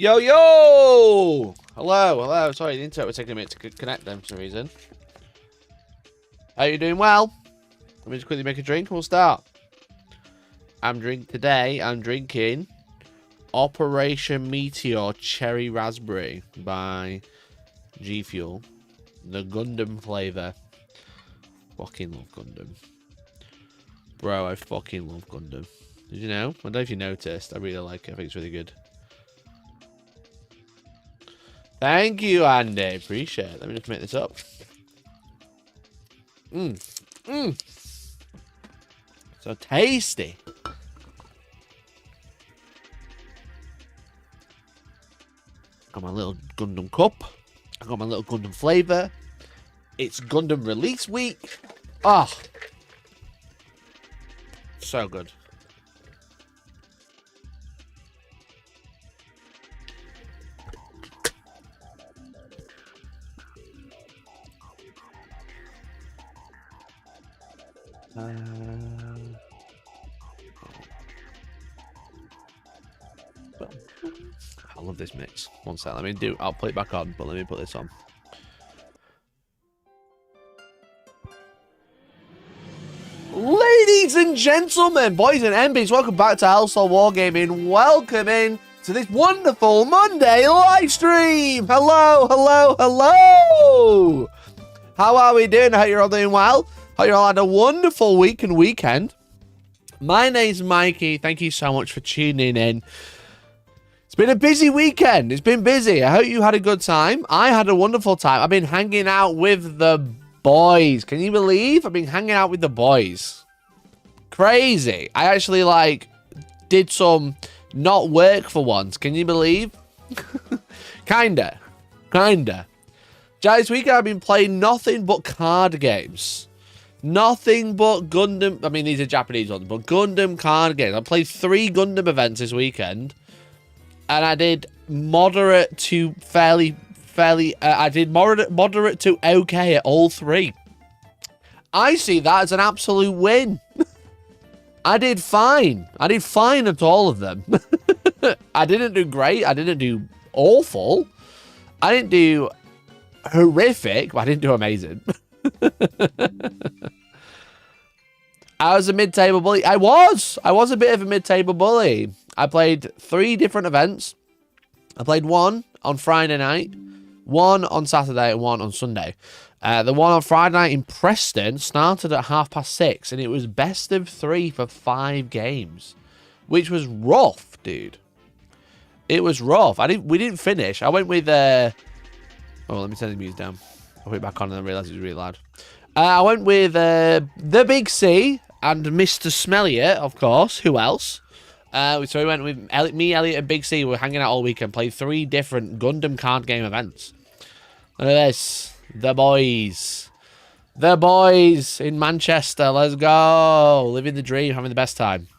Yo, yo! Hello, hello. Sorry, the internet was taking a minute to connect them for some reason. Are you doing well? Let me just quickly make a drink and we'll start. I'm drinking Operation Meteor Cherry Raspberry by G Fuel. The Gundam flavor. Fucking love Gundam. Bro, I fucking love Gundam. Did you know? I don't know if you noticed. I really like it. I think it's really good. Thank you, Andy. Appreciate it. Let me just make this up. So tasty. Got my little Gundam cup. I got my little Gundam flavor. It's Gundam release week. Oh, so good. I love this mix. One sec, I'll put it back on, but let me put this on. Ladies and gentlemen, boys and MBs, welcome back to Hellstormwargaming. Welcome in to this wonderful Monday live stream. Hello, hello, hello. How are we doing? I hope you're all doing well. Hope you all had a wonderful week and weekend. My name's Mikey. Thank you so much for tuning in. It's been a busy weekend. It's been busy. I hope you had a good time. I had a wonderful time. I've been hanging out with the boys. Can you believe? I've been hanging out with the boys. Crazy. I actually, did some not work for once. Can you believe? Kinda. This weekend I've been playing nothing but card games. Nothing but Gundam. I mean, these are Japanese ones, but Gundam card games. I played 3 Gundam events this weekend. And I did moderate to I did moderate to okay at all 3. I see that as an absolute win. I did fine. I did fine at all of them. I didn't do great. I didn't do awful. I didn't do horrific, but I didn't do amazing. I was a mid-table bully. I was a bit of a mid-table bully. I played 3 different events. I played 1 on Friday night, 1 on Saturday, and 1 on Sunday. The one on Friday night in Preston started at 6:30, and it was best of 3 for 5 games, which was rough, dude. It was rough. We didn't finish. I went with oh, let me turn the music down. I put it back on and I realised it was really loud. I went with the Big C and Mr. Smellier, of course. Who else? So we went with me, Elliot, and Big C. We were hanging out all weekend, played 3 different Gundam card game events. Look at this. The boys. The boys in Manchester. Let's go. Living the dream, having the best time.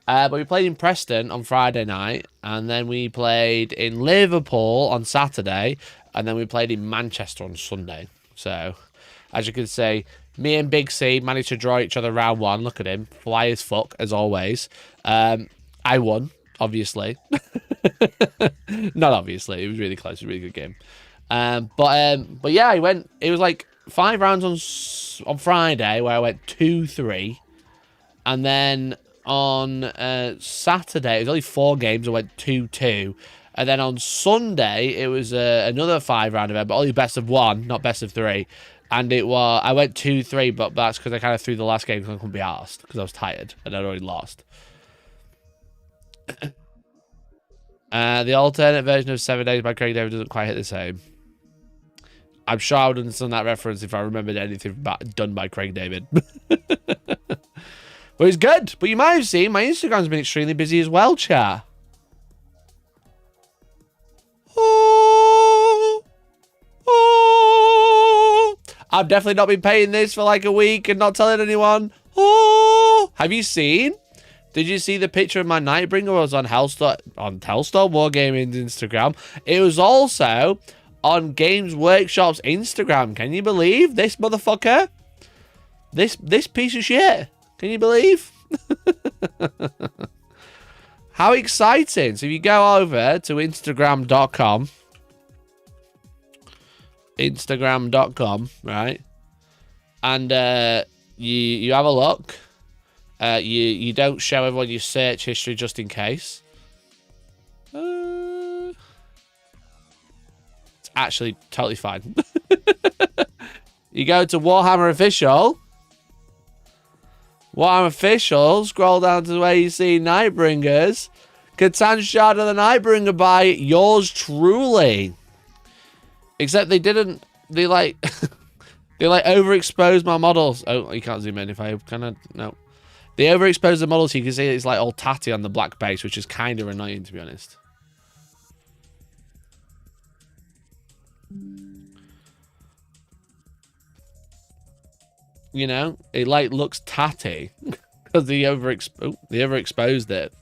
But we played in Preston on Friday night, and then we played in Liverpool on Saturday, and then we played in Manchester on Sunday. So, as you can see, me and Big C managed to draw each other round 1. Look at him. Fly as fuck, as always. I won, obviously. Not obviously. It was really close. It was a really good game. But yeah, it was like 5 rounds on Friday where I went 2-3. And then on Saturday, it was only 4 games. I went 2-2. And then on Sunday, it was another 5-round event, but only best of 1, not best of 3. And I went 2-3, but that's because I kind of threw the last game because I couldn't be arsed because I was tired and I'd already lost. The alternate version of 7 Days by Craig David doesn't quite hit the same. I'm sure I would understand that reference if I remembered anything done by Craig David. But it's good. But you might have seen my Instagram's been extremely busy as well, chat. I've definitely not been paying this for like a week and not telling anyone. Have you seen? Did you see the picture of my Nightbringer? It was on Hellstormwargaming's Instagram. It was also on Games Workshop's Instagram. Can you believe this motherfucker? This piece of shit. Can you believe? How exciting. So if you go over to Instagram.com, right? And you have a look. You don't show everyone your search history just in case. It's actually totally fine. You go to Warhammer Official. Warhammer Official. Scroll down to where you see Nightbringers. Catan Shard of the Nightbringer by yours truly. Except they didn't. They like. They like overexposed my models. Oh, you can't zoom in if I kind of no. They overexposed the models. So you can see it's like all tatty on the black base, which is kind of annoying to be honest. You know, it like looks tatty because they overexposed it.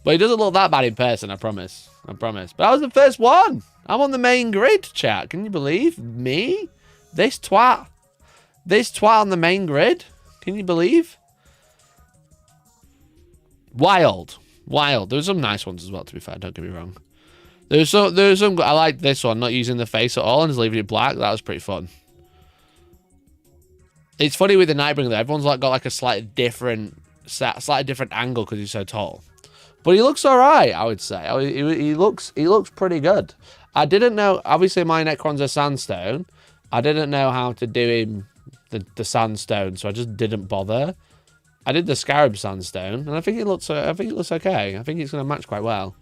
But it doesn't look that bad in person, I promise. I promise. But I was the first one. I'm on the main grid, chat. Can you believe me? This twat. This twat on the main grid. Can you believe? Wild. Wild. There's some nice ones as well, to be fair. Don't get me wrong. There's some. I like this one, not using the face at all and just leaving it black. That was pretty fun. It's funny with the Nightbringer though. Everyone's like got like a slightly different angle because he's so tall. But he looks all right, I would say. He looks pretty good. I didn't know. Obviously, my Necron's a sandstone. I didn't know how to do him the sandstone, so I just didn't bother. I did the Scarab sandstone, and I think it looks okay. I think it's going to match quite well.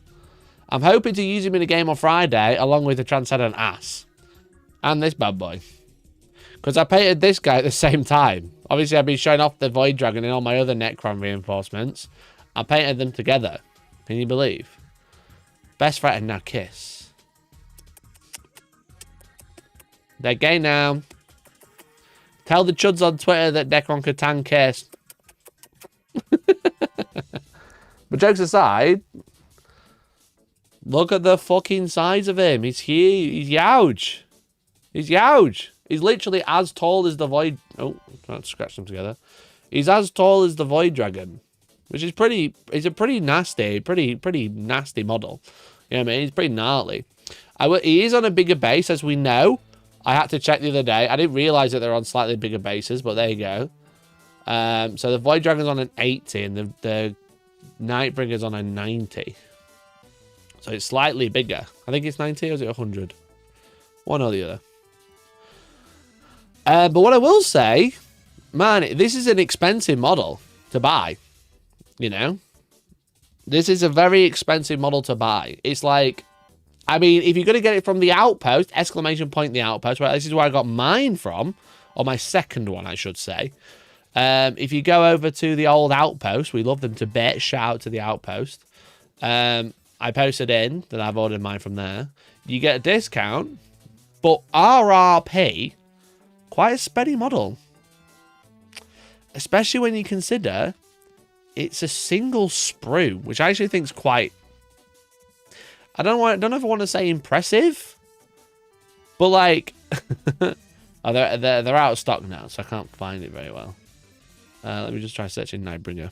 I'm hoping to use him in a game on Friday, along with the Transcendent Ass and this bad boy. Because I painted this guy at the same time. Obviously, I've been showing off the Void Dragon and all my other Necron reinforcements. I painted them together. Can you believe? Best friend and now kiss. They're gay now. Tell the chuds on Twitter that Necron Catan kissed. But jokes aside, look at the fucking size of him. He's huge. He's huge. He's huge. He's literally as tall as the Void... Oh, trying to scratch them together. He's as tall as the Void Dragon. Which is pretty... He's a pretty nasty model. You know what I mean? He's pretty gnarly. He is on a bigger base, as we know. I had to check the other day. I didn't realise that they're on slightly bigger bases, but there you go. So the Void Dragon's on an 80, and the Nightbringer's on a 90. So it's slightly bigger. I think it's 90, or is it 100? One or the other. But what I will say, man, this is an expensive model to buy. You know? This is a very expensive model to buy. It's like, I mean, if you're going to get it from the Outpost, exclamation point the Outpost, right? This is where I got mine from, or my second one, I should say. If you go over to the old Outpost, we love them to bit. Shout out to the Outpost. I posted in that I've ordered mine from there. You get a discount, but RRP, quite a spenny model. Especially when you consider it's a single sprue, which I actually think is quite... I don't know if I want to say impressive, but like... oh, they're out of stock now, so I can't find it very well. Let me just try searching Nightbringer.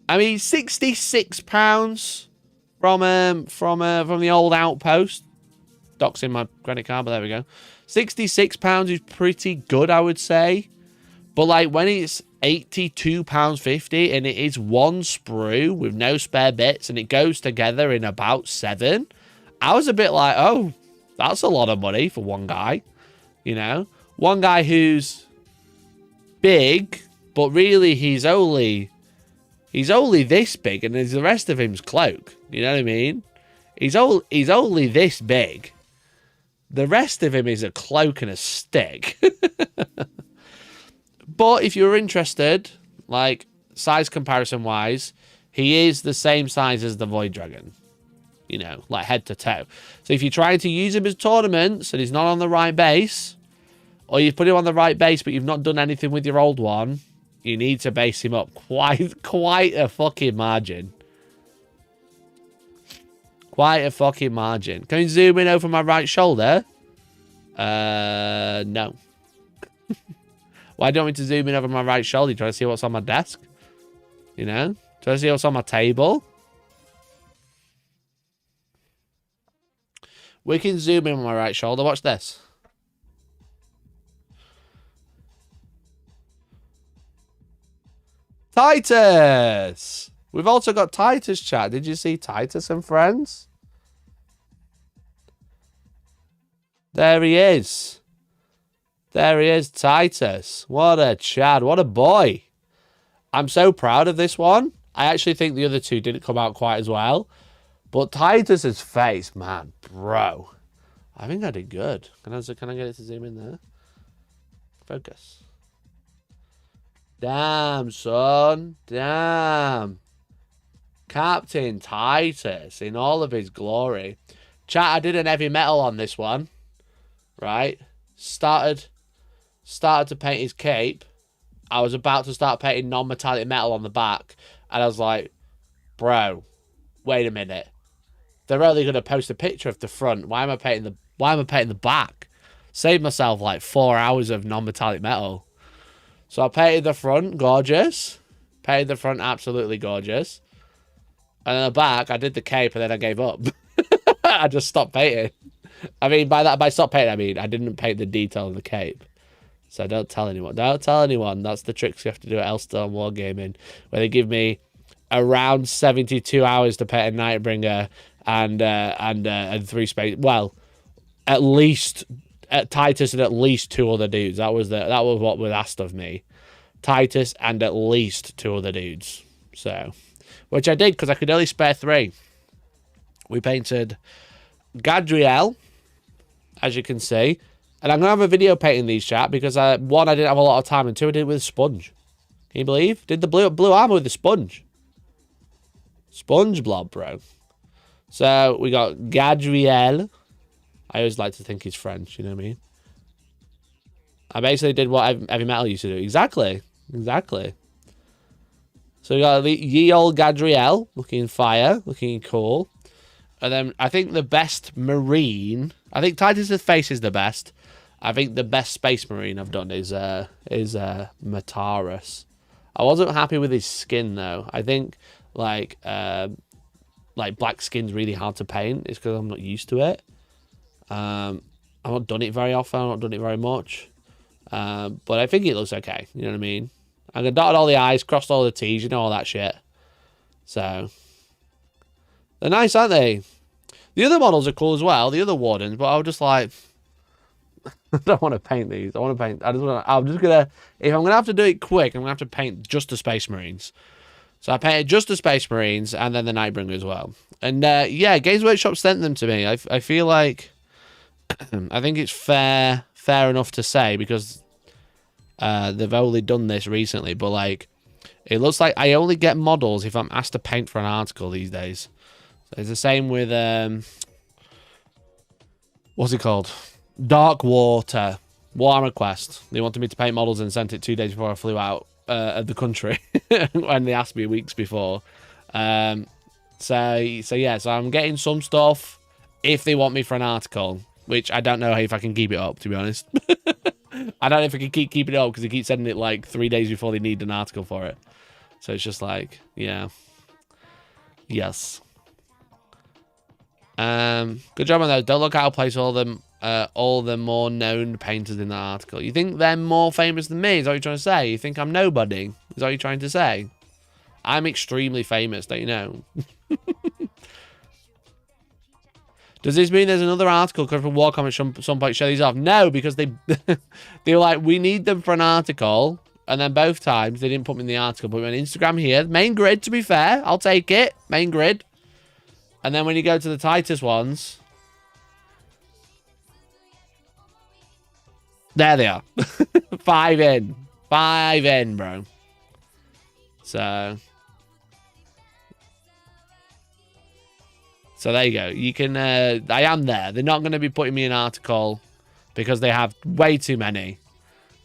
I mean, £66 from the old Outpost. Doxing my credit card, but there we go. £66 is pretty good, I would say. But like when it's £82.50 and it is one sprue with no spare bits and it goes together in about 7, I was a bit like, oh, that's a lot of money for one guy. You know, one guy who's big, but really he's only this big, and the rest of him's cloak. You know what I mean? He's only this big. The rest of him is a cloak and a stick. But if you're interested, like size comparison wise, he is the same size as the Void Dragon. You know, like head to toe. So if you're trying to use him as tournaments and he's not on the right base, or you've put him on the right base but you've not done anything with your old one, you need to base him up quite a fucking margin. Quite a fucking margin. Can you zoom in over my right shoulder? No. Why do you want me to zoom in over my right shoulder? You trying to see what's on my desk? You know? Trying to see what's on my table? We can zoom in on my right shoulder. Watch this. Titus! We've also got Titus, chat. Did you see Titus and friends? There he is. There he is, Titus. What a Chad. What a boy. I'm so proud of this one. I actually think the other two didn't come out quite as well. But Titus's face, man, bro. I think I did good. Can I get it to zoom in there? Focus. Damn, son. Damn. Captain Titus in all of his glory. Chat, I did an heavy metal on this one. Right? Started to paint his cape. I was about to start painting non-metallic metal on the back. And I was like, bro, wait a minute. They're only going to post a picture of the front. Why am I painting the back? Saved myself like 4 hours of non-metallic metal. So I painted the front, gorgeous. Painted the front, absolutely gorgeous. And then the back, I did the cape and then I gave up. I just stopped painting. I mean, by stop painting, I mean I didn't paint the detail of the cape. So don't tell anyone. Don't tell anyone. That's the tricks you have to do at Hellstormwargaming, where they give me around 72 hours to paint a Nightbringer and 3 space. Well, at least Titus and at least 2 other dudes. That was what was asked of me. Titus and at least 2 other dudes. So, which I did because I could only spare 3. We painted Gadriel, as you can see. And I'm going to have a video painting these, chat, because 1, I didn't have a lot of time, and 2, I did it with a sponge. Can you believe? Did the blue armor with a sponge. Sponge blob, bro. So, we got Gadriel. I always like to think he's French, you know what I mean? I basically did what heavy metal used to do. Exactly. Exactly. So, we got ye old Gadriel, looking fire, looking cool. And then I think the best marine, I think Titus's face is the best. I think the best space marine I've done is Mataris. I wasn't happy with his skin though. I think like black skin's really hard to paint. It's because I'm not used to it. I've not done it very often. I've not done it very much. But I think it looks okay. You know what I mean? I dotted all the I's, crossed all the T's, you know, all that shit. So they're nice, aren't they? The other models are cool as well, the other wardens, but I was just like, I don't want to paint these. I'm just gonna, if I'm gonna have to do it quick, I'm gonna have to paint just the Space Marines. So I painted just the Space Marines and then the Nightbringer as well. And yeah, Games Workshop sent them to me. I feel like, I think it's fair enough to say, because they've only done this recently, but like, it looks like I only get models if I'm asked to paint for an article these days. So it's the same with, what's it called? Dark Water. Warhammer Quest. They wanted me to paint models and sent it 2 days before I flew out of the country. When they asked me weeks before. So I'm getting some stuff if they want me for an article, which I don't know if I can keep it up, to be honest. I don't know if I can keep keeping it up because they keep sending it like 3 days before they need an article for it. So it's just like, yeah. Yes. Good job on those. Don't look out, place all the more known painters in the article. You think they're more famous than me? Is that what you're trying to say? You think I'm nobody? Is that what you're trying to say? I'm extremely famous, don't you know? Does this mean there's another article coming from Wargaming at some point? Show these off? No, because they were like, we need them for an article, and then both times they didn't put me in the article. Put me on Instagram here, main grid. To be fair, I'll take it, main grid. And then when you go to the Titus ones, there they are. 5 in. 5 in, bro. So there you go. You can, I am there. They're not going to be putting me in an article because they have way too many.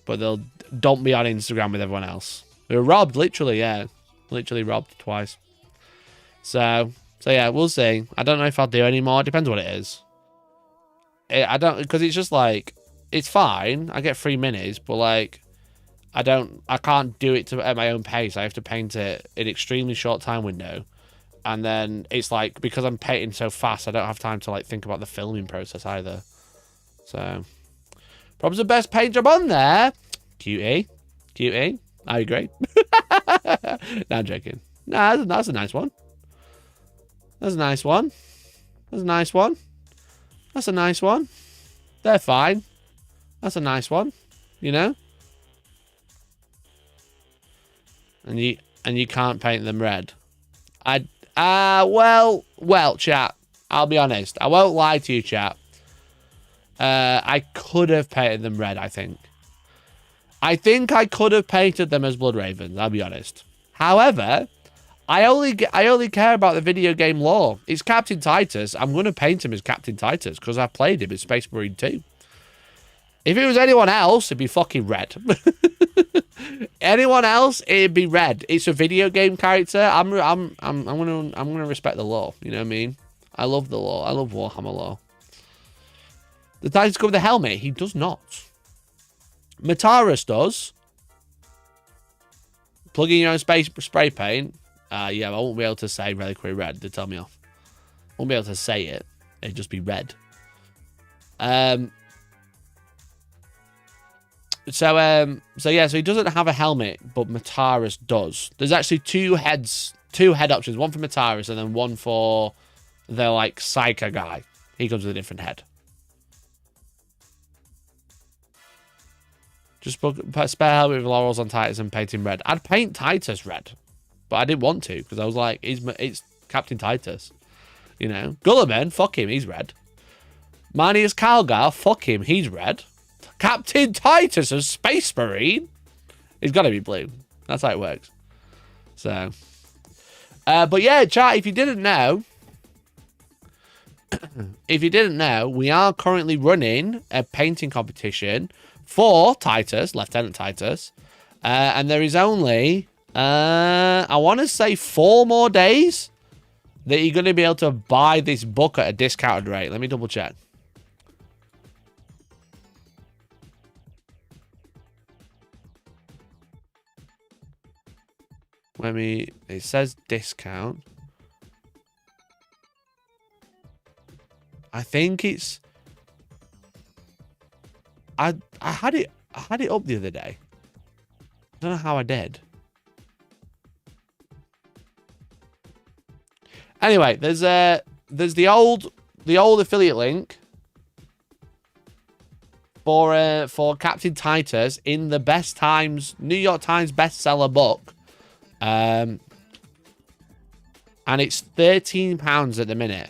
But they'll dump me on Instagram with everyone else. They were robbed, literally, yeah. Literally robbed twice. So yeah, we'll see. I don't know if I'll do any more. It depends what it is. I don't, because it's just like, it's fine. I get 3 minis, but like, I can't do it at my own pace. I have to paint it in extremely short time window. And then it's like, because I'm painting so fast, I don't have time to like think about the filming process either. So, probably the best paint job on there. Cutie. I agree. No, I'm joking. Nah, that's a nice one. That's a nice one. That's a nice one. That's a nice one. They're fine. That's a nice one. You know? And you can't paint them red. Well, chat. I'll be honest. I won't lie to you, chat. I could have painted them red, I think. I think I could have painted them as Blood Ravens, I'll be honest. However, I only care about the video game lore. It's Captain Titus. I'm going to paint him as Captain Titus because I've played him as Space Marine 2. If it was anyone else, it'd be fucking red. Anyone else, it'd be red. It's a video game character. I'm gonna respect the lore. You know what I mean? I love the lore. I love Warhammer lore. The Titus come with the helmet. He does not. Mataris does. Plug in your own spray paint. Yeah, I won't be able to say Reliquary Red. They tell me off. I won't be able to say it. It'd just be red. So yeah, so he doesn't have a helmet, but Mataris does. There's actually two head options. One for Mataris and then one for the, like, Psyker guy. He comes with a different head. Just spare helmet with laurels on Titus and paint him red. I'd paint Titus red, but I didn't want to because I was like, it's Captain Titus. You know? Gulliman, fuck him, he's red. Manius Calgar, fuck him, he's red. Captain Titus of Space Marine. He's got to be blue. That's how it works. So, but yeah, chat. If you didn't know, we are currently running a painting competition for Titus, Lieutenant Titus, and there is only, I want to say 4 more days that you're going to be able to buy this book at a discounted rate. Let me double check. It says discount. I think it's. I had it up the other day. I don't know how I did. Anyway, there's the old affiliate link for Captain Titus in the Best Times New York Times bestseller book. And it's £13 at the minute.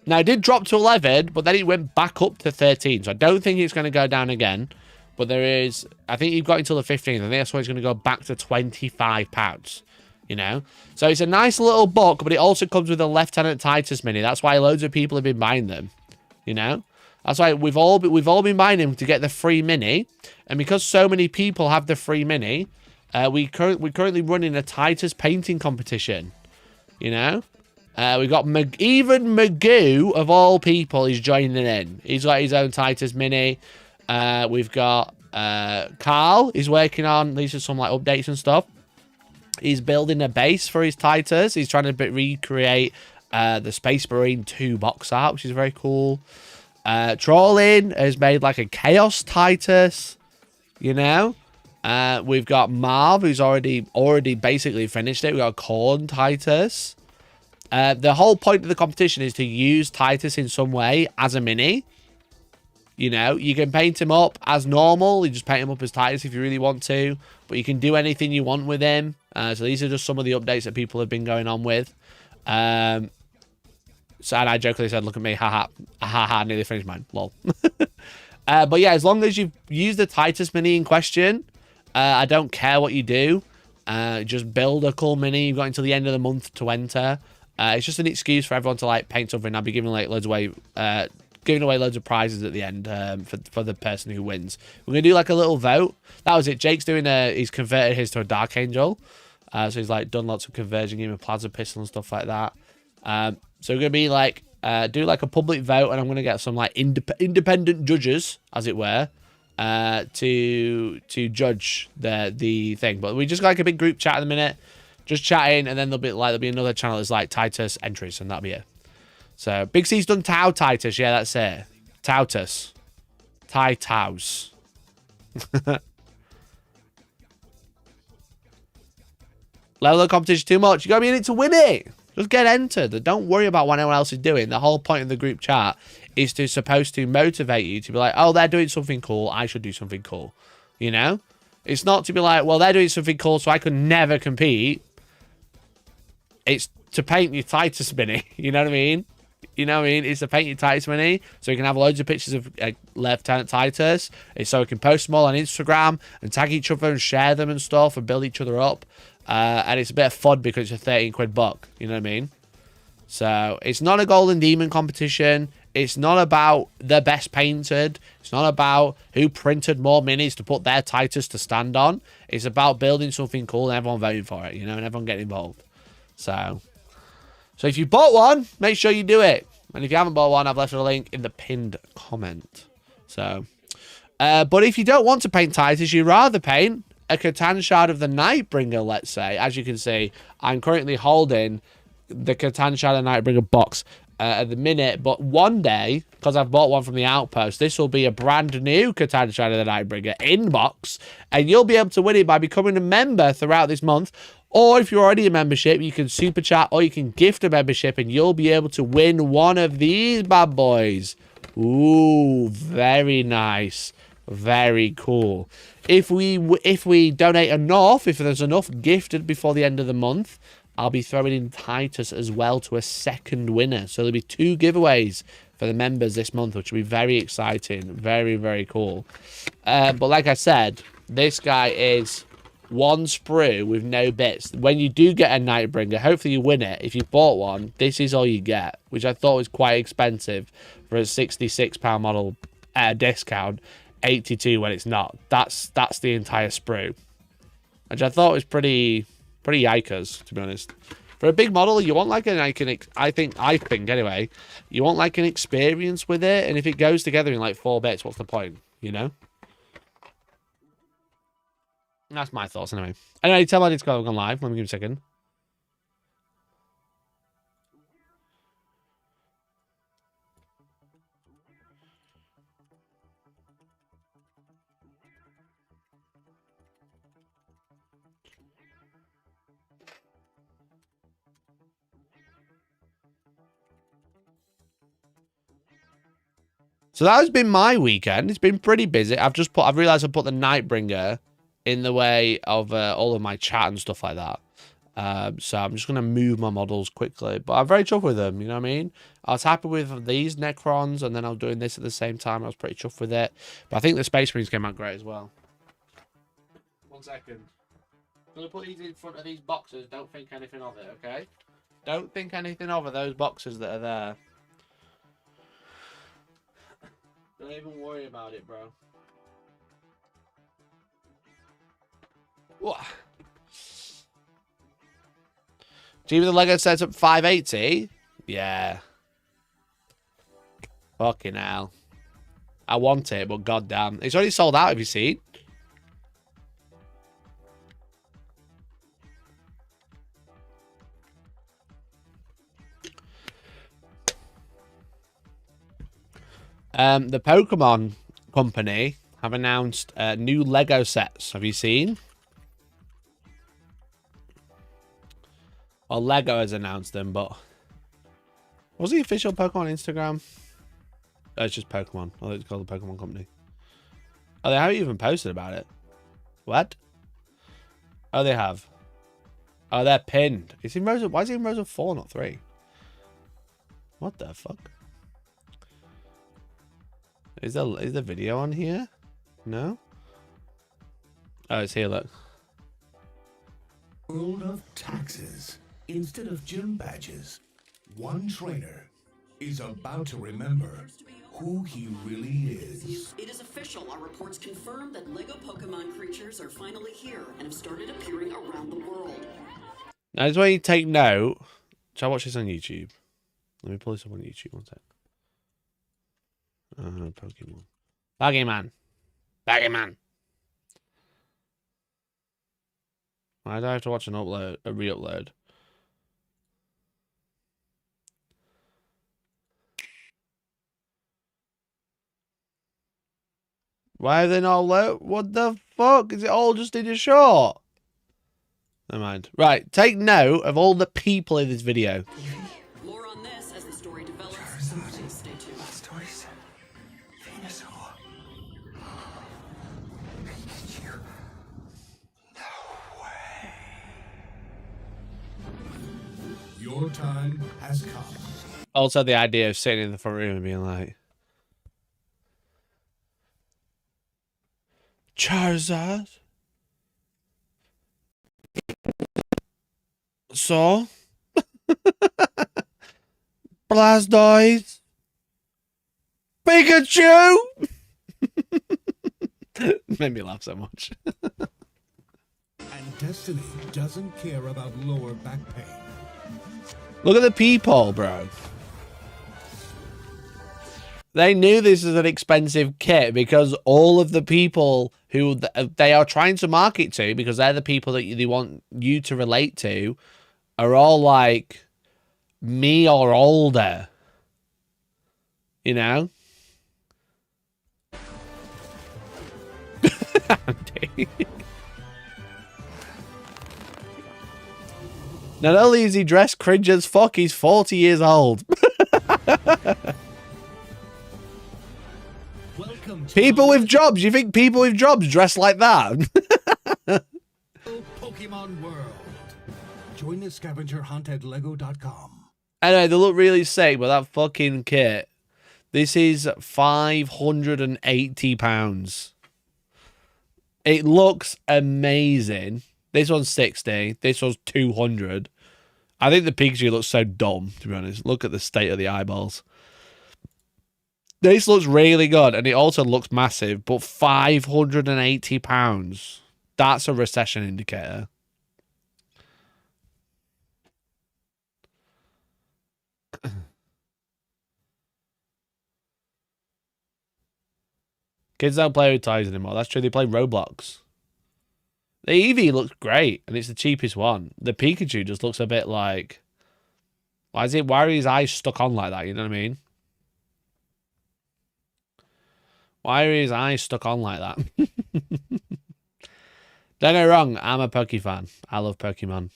Now, it did drop to 11, but then it went back up to 13. So I don't think it's going to go down again. But there is, I think you've got until the 15th. I think that's why it's going to go back to £25. You know? So it's a nice little book, but it also comes with a Lieutenant Titus mini. That's why loads of people have been buying them. You know? That's why we've all been buying them to get the free mini. And because so many people have the free mini, we're currently running a Titus painting competition. You know? We've got even Magoo, of all people, is joining in. He's got his own Titus mini. We've got Carl. He's working on, these are some like updates and stuff. He's building a base for his Titus. He's trying to recreate the Space Marine 2 box art, which is very cool. Trollin has made like a Chaos Titus, you know. We've got Marv, who's already basically finished it. We've got Corn Titus. The whole point of the competition is to use Titus in some way as a mini. You know, you can paint him up as normal. You just paint him up as Titus if you really want to. But you can do anything you want with him. So these are just some of the updates that people have been going on with. So and I jokingly said, look at me, haha, haha, nearly finished mine, lol. But yeah, as long as you've used the Titus mini in question, I don't care what you do. Just build a cool mini. You've got until the end of the month to enter. It's just an excuse for everyone to like paint something. I'll be giving like giving away loads of prizes at the end for the person who wins. We're gonna do like a little vote. That was it. Jake's doing he's converted his to a Dark Angel. So he's like done lots of conversion, giving a plasma pistol and stuff like that. So we're gonna be like do like a public vote, and I'm gonna get some like independent judges, as it were, to judge the thing. But we just got like a big group chat at the minute, just chatting, and then there'll be another channel that's like Titus entries, and that'll be it. So Big C's done Tau Titus, yeah, that's it. Tautus. Titaus. Level of competition too much. You gotta be in it to win it. Just get entered. Don't worry about what anyone else is doing. The whole point of the group chat is supposed to motivate you to be like, oh, they're doing something cool, I should do something cool. You know? It's not to be like, well, they're doing something cool, so I could never compete. It's to paint your Titus mini. You know what I mean? You know what I mean? It's to paint your Titus mini, so you can have loads of pictures of Lieutenant Titus. It's so we can post them all on Instagram and tag each other and share them and stuff and build each other up. And it's a bit of fun because it's a 13 quid buck. You know what I mean? So it's not a golden demon competition. It's not about the best painted. It's not about who printed more minis to put their Titus to stand on. It's about building something cool and everyone voting for it, you know, and everyone getting involved. So if you bought one, make sure you do it. And if you haven't bought one, I've left a link in the pinned comment. So, but if you don't want to paint Titus, you'd rather paint a Catan Shard of the Nightbringer, let's say. As you can see, I'm currently holding the Catan Shard of the Nightbringer box at the minute. But one day, because I've bought one from the Outpost, this will be a brand new Catan Shard of the Nightbringer in box. And you'll be able to win it by becoming a member throughout this month. Or if you're already a membership, you can super chat or you can gift a membership and you'll be able to win one of these bad boys. Ooh, very nice. Very cool. If we donate enough, if there's enough gifted before the end of the month, I'll be throwing in Titus as well to a second winner. So there'll be 2 giveaways for the members this month, which will be very exciting. Very, very cool. But like I said, this guy is one sprue with no bits. When you do get a Nightbringer, hopefully you win it. If you bought one, this is all you get, which I thought was quite expensive for a £66 model discount. 82 when it's not. That's the entire sprue, which I thought was pretty yikers, to be honest. For a big model, you want like I think anyway, you want like an experience with it, and if it goes together in like 4 bits, what's the point, you know? That's my thoughts anyway. Anyway, tell me I need to go on live. Let me give you a second. So that has been my weekend. It's been pretty busy. I've realized I put the Nightbringer in the way of all of my chat and stuff like that. So I'm just going to move my models quickly. But I'm very chuffed with them, you know what I mean? I was happy with these Necrons, and then I was doing this at the same time. I was pretty chuffed with it. But I think the Space Marines came out great as well. 1 second. I'm going to put these in front of these boxes. Don't think anything of it, okay? Don't think anything of it, those boxes that are there. Don't even worry about it, bro. What? Even the Lego sets up 580? Yeah. Fucking hell. I want it, but goddamn. It's already sold out, have you seen? The Pokemon company have announced new Lego sets. Have you seen? Well, Lego has announced them, but was the official Pokemon Instagram? Oh, it's just Pokemon. I thought it's called the Pokemon company. Oh, they haven't even posted about it. What? Oh, they have. Oh, they're pinned. It's in rows of, why is it in rows of 4, not 3? What the fuck? Is the video on here? No? Oh, it's here, look. World of taxes. Instead of gym badges, one trainer is about to remember who he really is. It is official. Our reports confirm that Lego Pokemon creatures are finally here and have started appearing around the world. Now, I just want you to take note. Shall I watch this on YouTube? Let me pull this up on YouTube one sec. Pokemon. Pokemon. Pokemon. Why do I have to watch an upload, a re-upload? Why are they not low? What the fuck? Is it all just in a short? Never mind. Right, take note of all the people in this video. More on this as the story develops. Please stay tuned. Stories. Venusaur. You. No way. Your time has come. Also, the idea of sitting in the front room and being like, Charizard? So? Blastoise? Pikachu? Made me laugh so much. And Destiny doesn't care about lower back pain. Look at the people, bro. They knew this was an expensive kit because all of the people who they are trying to market to, because they're the people that they want you to relate to, are all like me or older. You know? Not only is he dressed cringe as fuck, he's 40 years old. People with jobs. You think people with jobs dress like that? Pokemon World. Join the scavenger hunt at lego.com. Anyway, they look really sick, but that fucking kit. This is £580. It looks amazing. This one's 60. This one's 200. I think the Pikachu looks so dumb, to be honest. Look at the state of the eyeballs. This looks really good, and it also looks massive, but £580. That's a recession indicator. Kids don't play with toys anymore. That's true. They play Roblox. The Eevee looks great, and it's the cheapest one. The Pikachu just looks a bit like... Why are his eyes stuck on like that? You know what I mean? Why are his eyes stuck on like that? Don't get me wrong, I'm a Poke fan. I love Pokemon.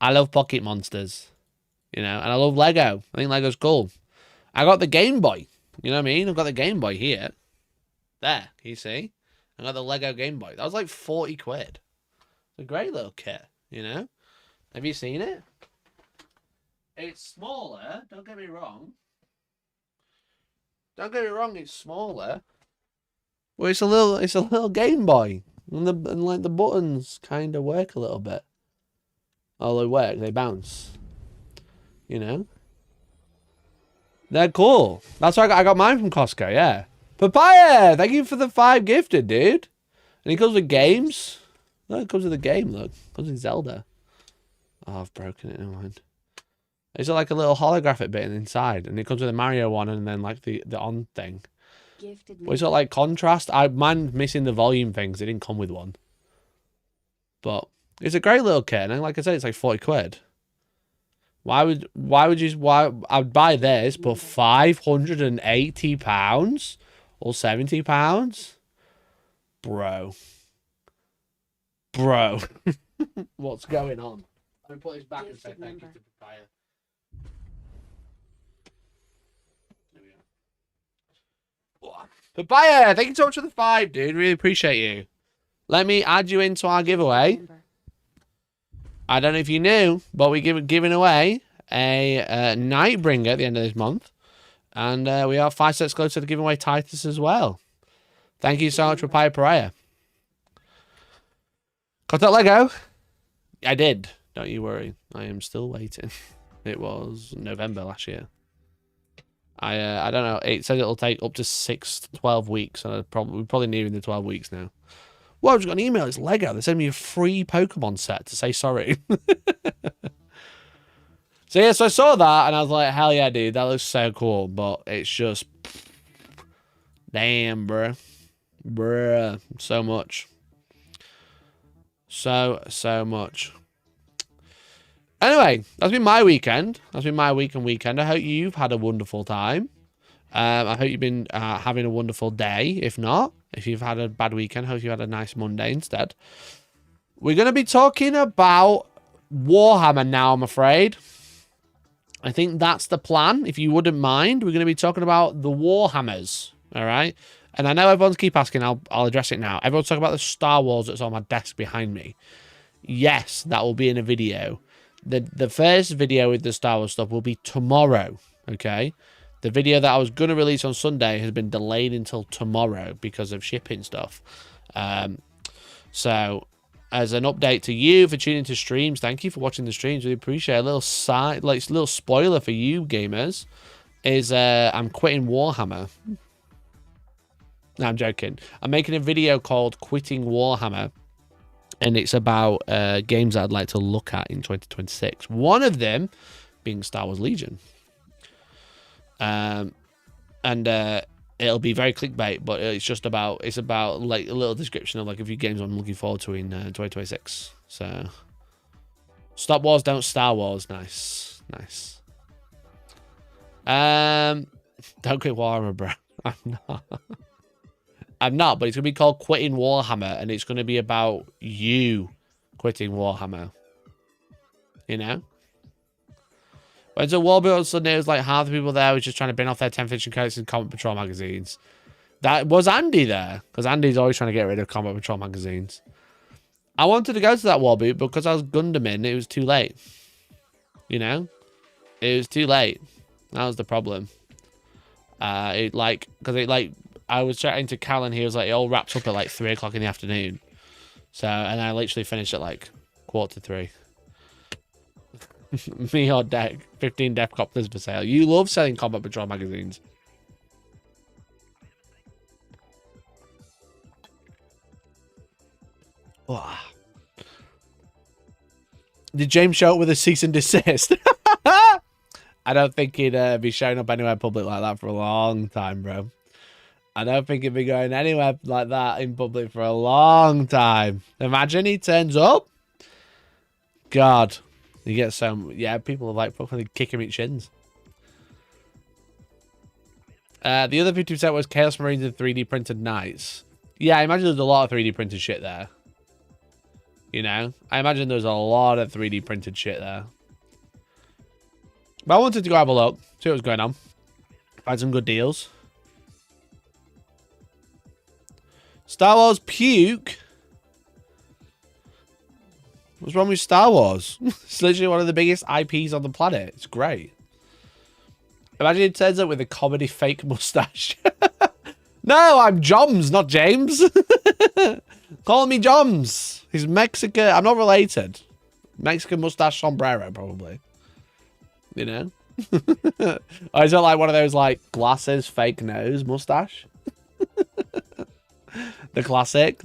I love Pocket Monsters. You know, and I love Lego. I think Lego's cool. I got the Game Boy. You know what I mean? I've got the Game Boy here. There, you see? I got the Lego Game Boy. That was like 40 quid. It's a great little kit, you know? Have you seen it? It's smaller, don't get me wrong. Don't get me wrong, it's smaller. Well, it's a little Game Boy. And like the buttons kind of work a little bit. Oh, they work, they bounce. You know? They're cool. That's why I got mine from Costco, yeah. Papaya, thank you for the 5 gifted, dude. And it comes with games. No, it comes with a game, look. It comes with Zelda. Oh, I've broken it, never mind. It's like a little holographic bit inside, and it comes with a Mario one and then like the on thing. Well, it's got like contrast. Mine's missing the volume thing because it didn't come with one. But it's a great little kit, and like I said, it's like 40 quid. Why would I'd buy this, but £580 or £70? Bro. What's going on? Let me put this back and say thank you to Papaya. There we go. Papaya, thank you so much for the 5, dude. Really appreciate you. Let me add you into our giveaway. I don't know if you knew, but we're giving away a Nightbringer at the end of this month. And we are 5 sets closer to giving away Titus as well. Thank you so much, Papaya Pariah. Got that Lego? I did. Don't you worry. I am still waiting. It was November last year. I don't know. It says it'll take up to 6 to 12 weeks. And we're probably nearing the 12 weeks now. Well, I've just got an email. It's Lego. They sent me a free Pokemon set to say sorry. So yeah, so I saw that and I was like, hell yeah, dude, that looks so cool. But it's just, damn, bruh. Bruh, so much. So much. Anyway, that's been my weekend. That's been my weekend. I hope you've had a wonderful time. I hope you've been having a wonderful day. If not, if you've had a bad weekend, I hope you had a nice Monday instead. We're going to be talking about Warhammer now, I'm afraid. I think that's the plan. If you wouldn't mind, we're going to be talking about the Warhammers. All right. And I know everyone's keep asking. I'll address it now. Everyone's talking about the Star Wars that's on my desk behind me. Yes, that will be in a video. The first video with the Star Wars stuff will be tomorrow. Okay. The video that I was going to release on Sunday has been delayed until tomorrow because of shipping stuff. So, as an update to you for tuning to streams, thank you for watching the streams. We appreciate it. A little spoiler for you gamers is I'm quitting Warhammer. No, I'm joking. I'm making a video called Quitting Warhammer, and it's about games that I'd like to look at in 2026. One of them being Star Wars Legion. And it'll be very clickbait, but it's about like a little description of like a few games I'm looking forward to in 2026. So, Stop Wars, don't Star Wars. Nice. Don't quit Warhammer, bro. I'm not, but it's gonna be called Quitting Warhammer, and it's gonna be about you quitting Warhammer. You know. Went to Warboot on Sunday, it was like half the people there was just trying to bin off their 10th edition comics and Combat Patrol magazines. That was Andy there, because Andy's always trying to get rid of Combat Patrol magazines. I wanted to go to that Warboot, but because I was Gundam in, it was too late. You know? It was too late. That was the problem. I was chatting to Cal and he was like, it all wraps up at like 3 o'clock in the afternoon. So, and I literally finished at like 2:45. Me or Deck. 15 Death Copters for sale. You love selling Combat Patrol magazines. Oh. Did James show up with a cease and desist? I don't think he'd be showing up anywhere public like that for a long time, bro. I don't think he'd be going anywhere like that in public for a long time. Imagine he turns up. God. You get some, yeah, people are like fucking kicking me shins. The other 50% was Chaos Marines and 3D printed knights. Yeah, I imagine there's a lot of 3D printed shit there. You know? I imagine there's a lot of 3D printed shit there. But I wanted to go have a look, see what was going on. Find some good deals. Star Wars puke. What's wrong with Star Wars? It's literally one of the biggest IPs on the planet. It's great. Imagine it turns up with a comedy fake mustache. No, I'm Joms, not James. Call me Joms. He's Mexican. I'm not related. Mexican mustache sombrero, probably. You know? Or is it like one of those like glasses, fake nose mustache? The classic.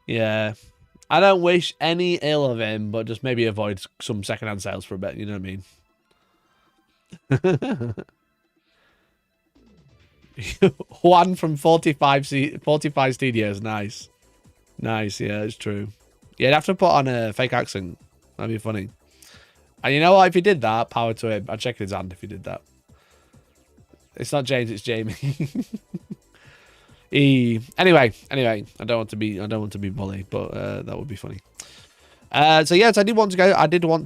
Yeah. I don't wish any ill of him, but just maybe avoid some secondhand sales for a bit, you know what I mean? Juan from 45 Studios, nice. Nice, yeah, it's true. Yeah, you'd have to put on a fake accent. That'd be funny. And you know what, if he did that, power to him. I'd check his hand if he did that. It's not James, it's Jamie. Anyway, I don't want to be bullied, but that would be funny. So yes, I did want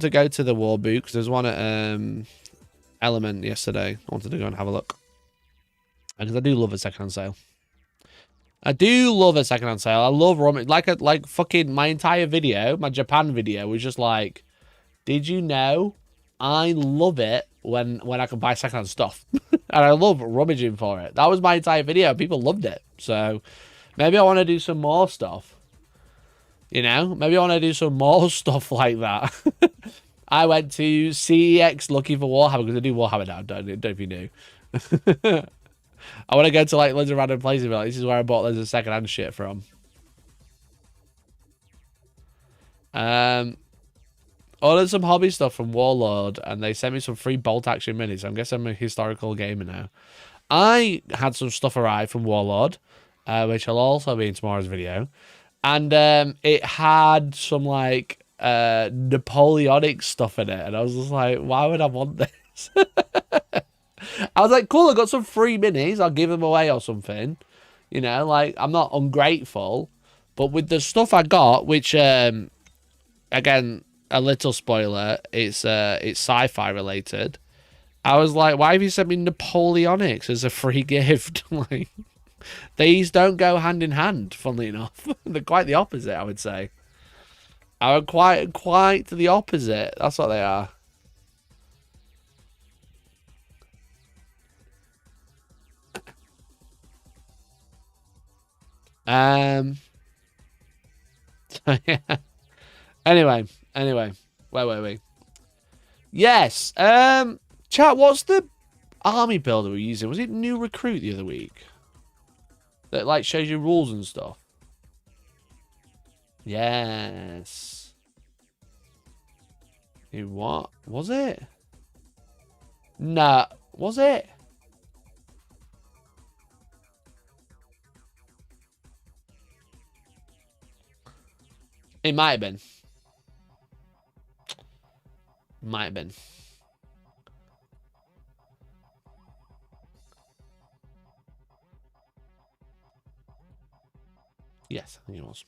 to go to the war boot because there's one at Element yesterday. I wanted to go and have a look because I do love a secondhand sale. I love rummage. Like fucking my entire video, my Japan video was just like, did you know? I love it when I can buy secondhand stuff. And I love rummaging for it. That was my entire video. People loved it. So maybe I want to do some more stuff. You know? Maybe I want to do some more stuff like that. I went to CEX looking for Warhammer because I do Warhammer now. Don't know if you knew. I want to go to like loads of random places. But like, this is where I bought loads of secondhand shit from. Ordered some hobby stuff from Warlord, and they sent me some free bolt action minis. I'm guessing I'm a historical gamer now. I had some stuff arrive from Warlord, which will also be in tomorrow's video, and it had some like Napoleonic stuff in it, and I was just like, why would I want this? I was like, cool, I got some free minis, I'll give them away or something. You know, like, I'm not ungrateful, but with the stuff I got, which again, a little spoiler, it's sci-fi related. I was like, why have you sent me Napoleonics as a free gift? Like, these don't go hand in hand, funnily enough. They're quite the opposite, I would say. Are quite the opposite. That's what they are. Yeah. Anyway, where were we? Yes. Chat, what's the army builder we're using? Was it New Recruit the other week? That like shows you rules and stuff. Yes. What? Was it? Nah. Was it? It might have been. Might have been. Yes, I think it was.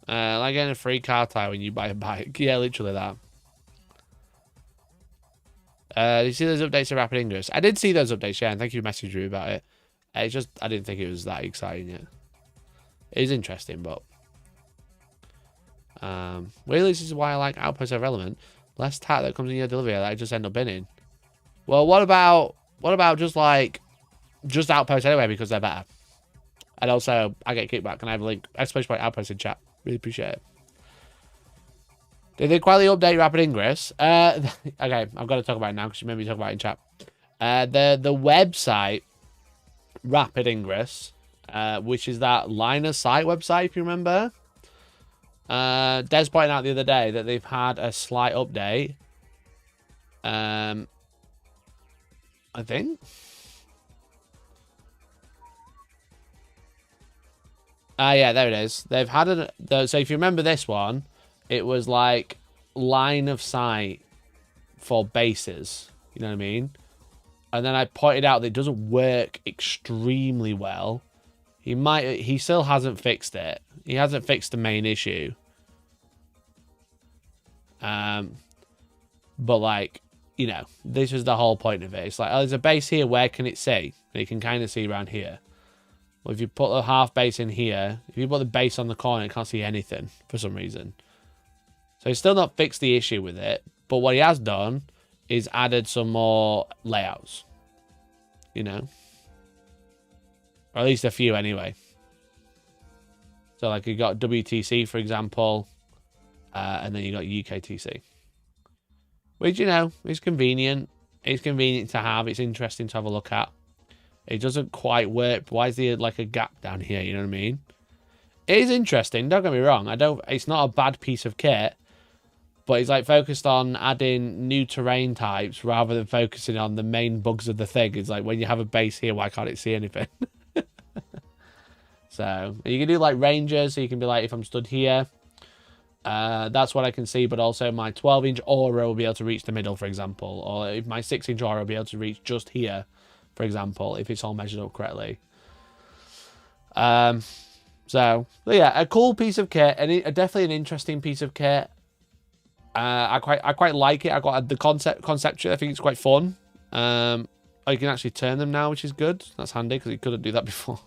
Like getting a free car tire when you buy a bike. Yeah, literally that. Did you see those updates to Rapid Ingress? I did see those updates, yeah, and thank you for messaging me about it. It's just, I didn't think it was that exciting yet. It is interesting, but... really, this is why I like Outpost over Element. Less tat that comes in your delivery that I just end up binning. Well, what about just like... just Outpost anyway, because they're better. And also, I get kickback, and I have a link. Exclamation point Outpost in chat. Really appreciate it. Did they quietly update Rapid Ingress? Okay, I've got to talk about it now, because you made me talk about it in chat. The website... Rapid Ingress, which is that line of sight website, if you remember. Des pointed out the other day that they've had a slight update. I think. Yeah, there it is. They've had so if you remember this one, it was like line of sight for bases. You know what I mean? And then I pointed out that it doesn't work extremely well. He still hasn't fixed it. He hasn't fixed the main issue. But like, you know, this is the whole point of it. It's like, oh, there's a base here. Where can it see? And you can kind of see around here. Well, if you put the half base in here, if you put the base on the corner, it can't see anything for some reason. So he's still not fixed the issue with it. But what he has done is added some more layouts, you know, or at least a few anyway. So like you got WTC, for example, and then you got UKTC, which, you know, is convenient. It's convenient to have. It's interesting to have a look at. It doesn't quite work. Why is there like a gap down here? You know what I mean? It is interesting. Don't get me wrong. It's not a bad piece of kit. But it's like focused on adding new terrain types rather than focusing on the main bugs of the thing. It's like, when you have a base here, why can't it see anything? So you can do like rangers. So you can be like, if I'm stood here, that's what I can see. But also my 12-inch aura will be able to reach the middle, for example. Or if my 6-inch aura will be able to reach just here, for example, if it's all measured up correctly. So yeah, a cool piece of kit, and definitely an interesting piece of kit. I quite like it. I got the conceptually, I think it's quite fun. You can actually turn them now, which is good. That's handy because you couldn't do that before.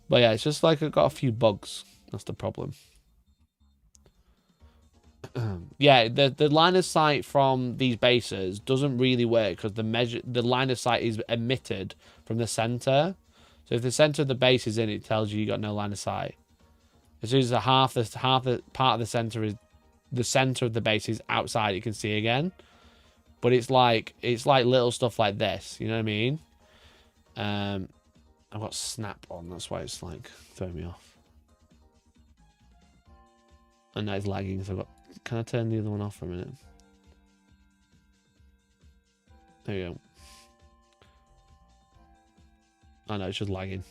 But yeah, it's just like I've got a few bugs. That's the problem. Yeah, the line of sight from these bases doesn't really work because the line of sight is emitted from the center. So if the center of the base is in, it tells you got no line of sight. As soon as the half the part of the center is the center of the base is outside, you can see again. But it's like little stuff like this, you know what I mean? I've got snap on. That's why it's like throwing me off. And now it's lagging. So I've got. Can I turn the other one off for a minute? There you go. I know it's just lagging.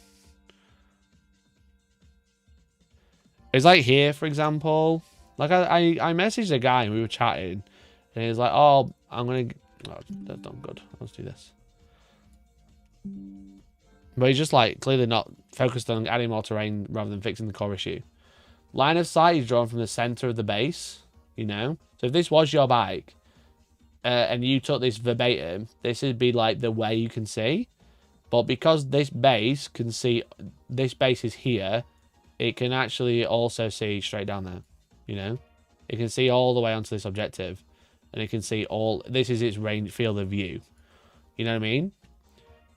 It's like here, for example. Like I messaged a guy and we were chatting, and he was like, "Oh, I'm gonna." Oh, that's not good. Let's do this. But he's just like clearly not focused on adding more terrain rather than fixing the core issue. Line of sight is drawn from the center of the base. You know, so if this was your bike, and you took this verbatim, this would be like the way you can see. But because this base can see, this base is here, it can actually also see straight down there. You know, it can see all the way onto this objective, and it can see all. This is its range field of view. You know what I mean?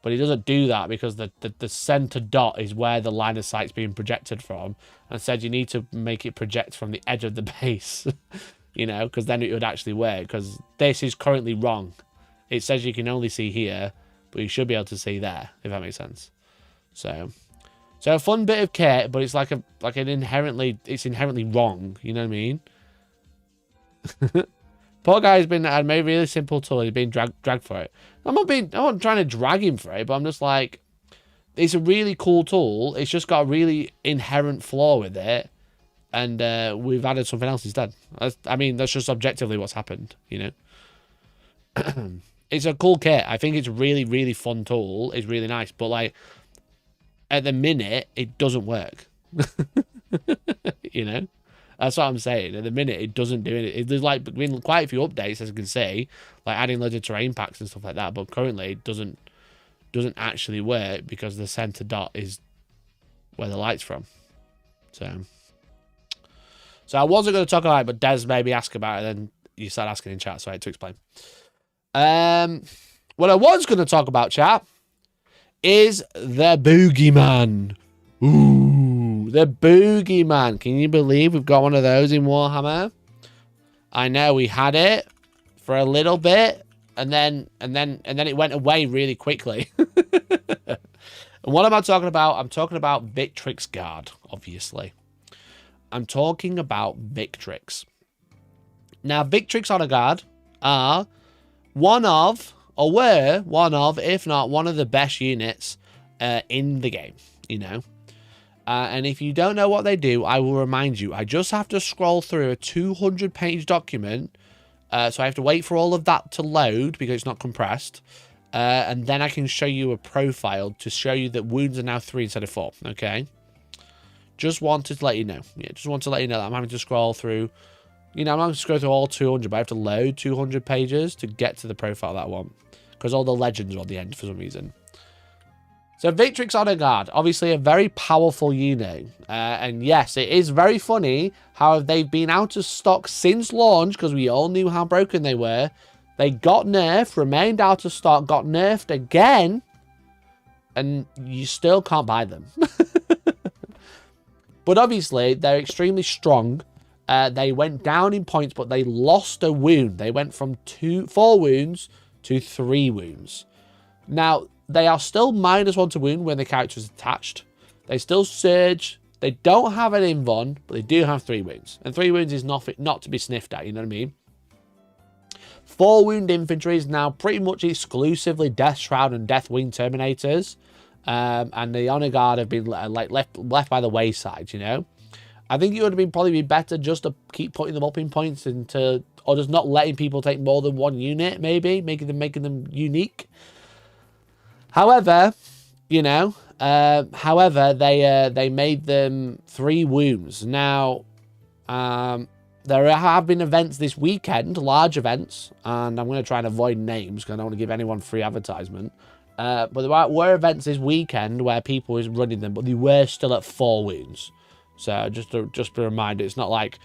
But it doesn't do that because the center dot is where the line of sight's being projected from. And said you need to make it project from the edge of the base, you know, because then it would actually work. Because this is currently wrong. It says you can only see here, but you should be able to see there, if that makes sense. So a fun bit of kit, but it's like an inherently wrong. You know what I mean? Poor guy's been made a really simple tool. He's been dragged for it. I'm not trying to drag him for it, but I'm just like, it's a really cool tool. It's just got a really inherent flaw with it, and we've added something else instead. That's just objectively what's happened. You know, it's a cool kit. I think it's a really, really fun tool. It's really nice, but like at the minute, it doesn't work. You know. That's what I'm saying. At the minute, it doesn't do it. There's like been quite a few updates, as you can see, like adding loads of terrain packs and stuff like that. But currently, it doesn't actually work because the center dot is where the light's from. So I wasn't going to talk about it, but Des made me ask about it. And then you started asking in chat, so I had to explain. What I was going to talk about, chat, is the boogeyman. Ooh, the boogeyman. Can you believe we've got one of those in Warhammer? I know we had it for a little bit, and then it went away really quickly. And what am I talking about? I'm talking about Victrix Guard, obviously. I'm talking about Victrix. Now, Victrix Honor Guard are one of, if not one of the best units in the game, you know. And if you don't know what they do, I will remind you. I just have to scroll through a 200-page document. So I have to wait for all of that to load because it's not compressed. And then I can show you a profile to show you that wounds are now 3 instead of 4. Okay? Just wanted to let you know. Yeah, just want to let you know that I'm having to scroll through. You know, I'm having to scroll through all 200, but I have to load 200 pages to get to the profile that I want. Because all the legends are on the end for some reason. So Victrix Honor Guard, obviously a very powerful unit. And yes, it is very funny how they've been out of stock since launch, because we all knew how broken they were. They got nerfed, remained out of stock, got nerfed again, and you still can't buy them. But obviously, they're extremely strong. They went down in points, but they lost a wound. They went from 4 wounds to 3 wounds. Now, they are still -1 to wound when the character is attached. They still surge. They don't have an invuln, but they do have 3 wounds. And 3 wounds is not to be sniffed at, you know what I mean? 4 wound infantry is now pretty much exclusively Death Shroud and Deathwing Terminators. And the Honor Guard have been left by the wayside, you know? I think it would have probably be better just to keep putting them up in points or just not letting people take more than 1 unit, maybe, making them unique. However, you know, they made them 3 wounds. Now, there have been events this weekend, large events, and I'm going to try and avoid names because I don't want to give anyone free advertisement. But there were events this weekend where people was running them, but they were still at 4 wounds. So just a reminder, it's not like,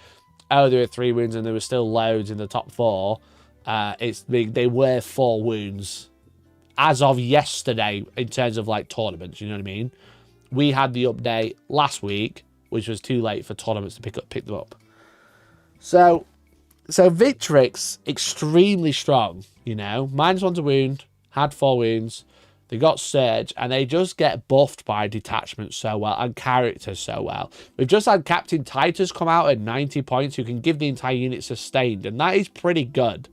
oh, there were 3 wounds and there were still loads in the top 4. They were 4 wounds as of yesterday in terms of like tournaments, you know what I mean? We had the update last week, which was too late for tournaments to pick them up. So Victrix, extremely strong, you know, -1 to wound, had 4 wounds. They got Surge, and they just get buffed by detachment so well, and characters so well. We've just had Captain Titus come out at 90 points, who can give the entire unit sustained, and that is pretty good,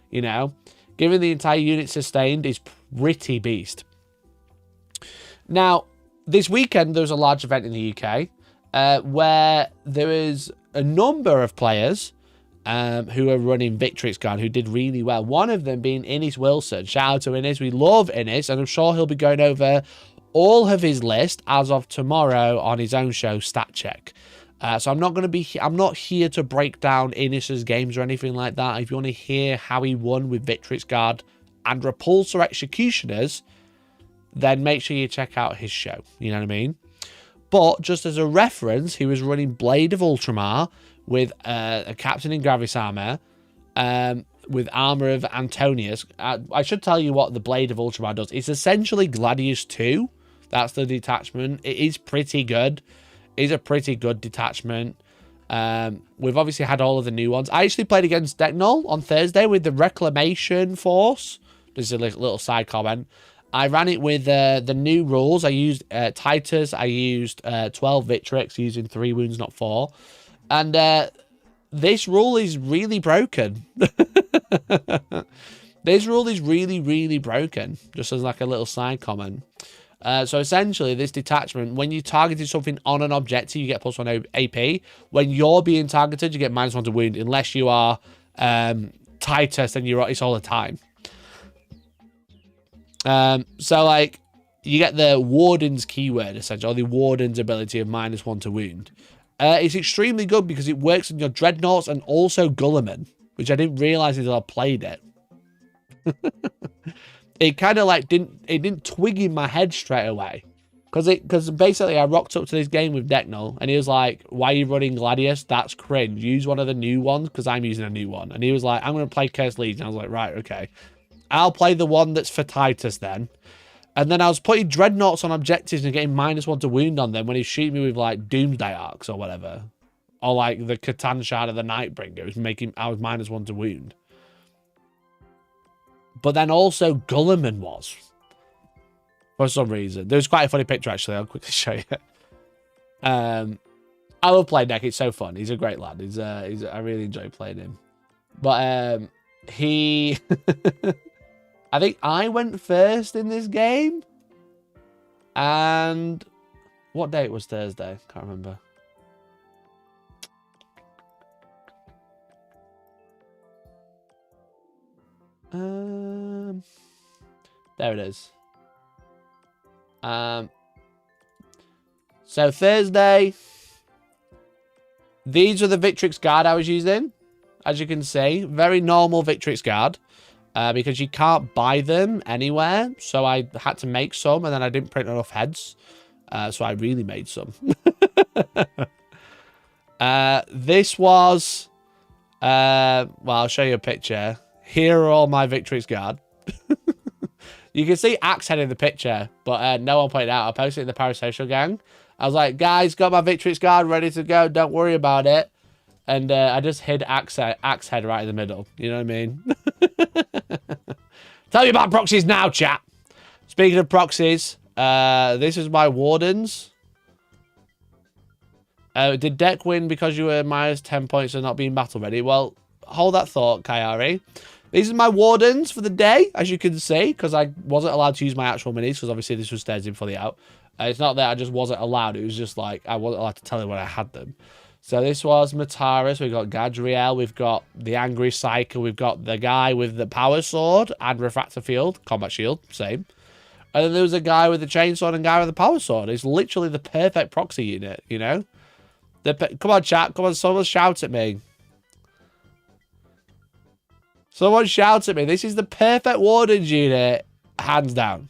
you know? Giving the entire unit sustained is pretty beast. Now, this weekend, there was a large event in the UK, where there is a number of players who are running Victrix Guard, who did really well. One of them being Innes Wilson. Shout out to Innes. We love Innes, and I'm sure he'll be going over all of his list as of tomorrow on his own show, Stat Check. So I'm not here to break down Innes's games or anything like that. If you want to hear how he won with Victrix Guard and Repulsor Executioners, then make sure you check out his show. You know what I mean? But just as a reference, he was running Blade of Ultramar with a captain in Gravis armor, with armor of Antonius. I should tell you what the Blade of Ultramar does. It's essentially Gladius 2. That's the detachment. It is pretty good. It's a pretty good detachment. We've obviously had all of the new ones. I actually played against Decknull on Thursday with the Reclamation Force. This is a little side comment. I ran it with the new rules. I used Titus. I used 12 Victrix, using 3 wounds, not 4. And this rule is really broken. This rule is really, really broken. Just as like a little side comment. So essentially, this detachment, when you targeted something on an objective, you get +1 AP. When you're being targeted, you get -1 to wound, unless you are Titus, and it's all the time. So like, you get the Warden's keyword, essentially, or the Warden's ability of -1 to wound. It's extremely good because it works on your dreadnoughts and also Gulliman, which I didn't realize until I played it. It kind of like didn't twig in my head straight away, because basically I rocked up to this game with Decknull, and he was like, "Why are you running Gladius? That's cringe. Use one of the new ones," because I'm using a new one. And he was like, "I'm going to play Cursed Legion." I was like, "Right, okay, I'll play the one that's for Titus then." And then I was putting dreadnoughts on objectives and getting -1 to wound on them when he shooting me with like Doomsday Arcs or whatever, or like the Catan Shard of the Nightbringer. It was I was -1 to wound. But then also Gulliman was, for some reason. There's quite a funny picture actually. I'll quickly show you. I love playing Deck. It's so fun. He's a great lad. I really enjoy playing him. But he. I think I went first in this game. And what day it was? Thursday? Can't remember. There it is. So Thursday. These are the Victrix Guard I was using. As you can see, very normal Victrix Guard. Because you can't buy them anywhere. So I had to make some, and then I didn't print enough heads. So I really made some. This was... well, I'll show you a picture. Here are all my Victrix Guard. You can see Axehead in the picture, but no one pointed out. I posted it in the Parasocial Gang. I was like, "Guys, got my Victrix Guard ready to go. Don't worry about it." And I just hid Axehead right in the middle. You know what I mean? Tell me about proxies now, chat. Speaking of proxies, this is my Wardens. Did Deck win because you were -10 points and not being battle ready? Well, hold that thought, Kayari. These are my Wardens for the day, as you can see, because I wasn't allowed to use my actual minis, because obviously this was Thursday before the out. It's not that I just wasn't allowed. It was just like I wasn't allowed to tell you when I had them. So this was Mataris. We've got Gadriel. We've got the Angry Cycle. We've got the guy with the Power Sword and Refractor Field. Combat Shield, same. And then there was a guy with the Chainsaw and a guy with the Power Sword. It's literally the perfect proxy unit, you know? Come on, chat. Come on, someone shout at me. Someone shout at me. This is the perfect Wardens unit, hands down.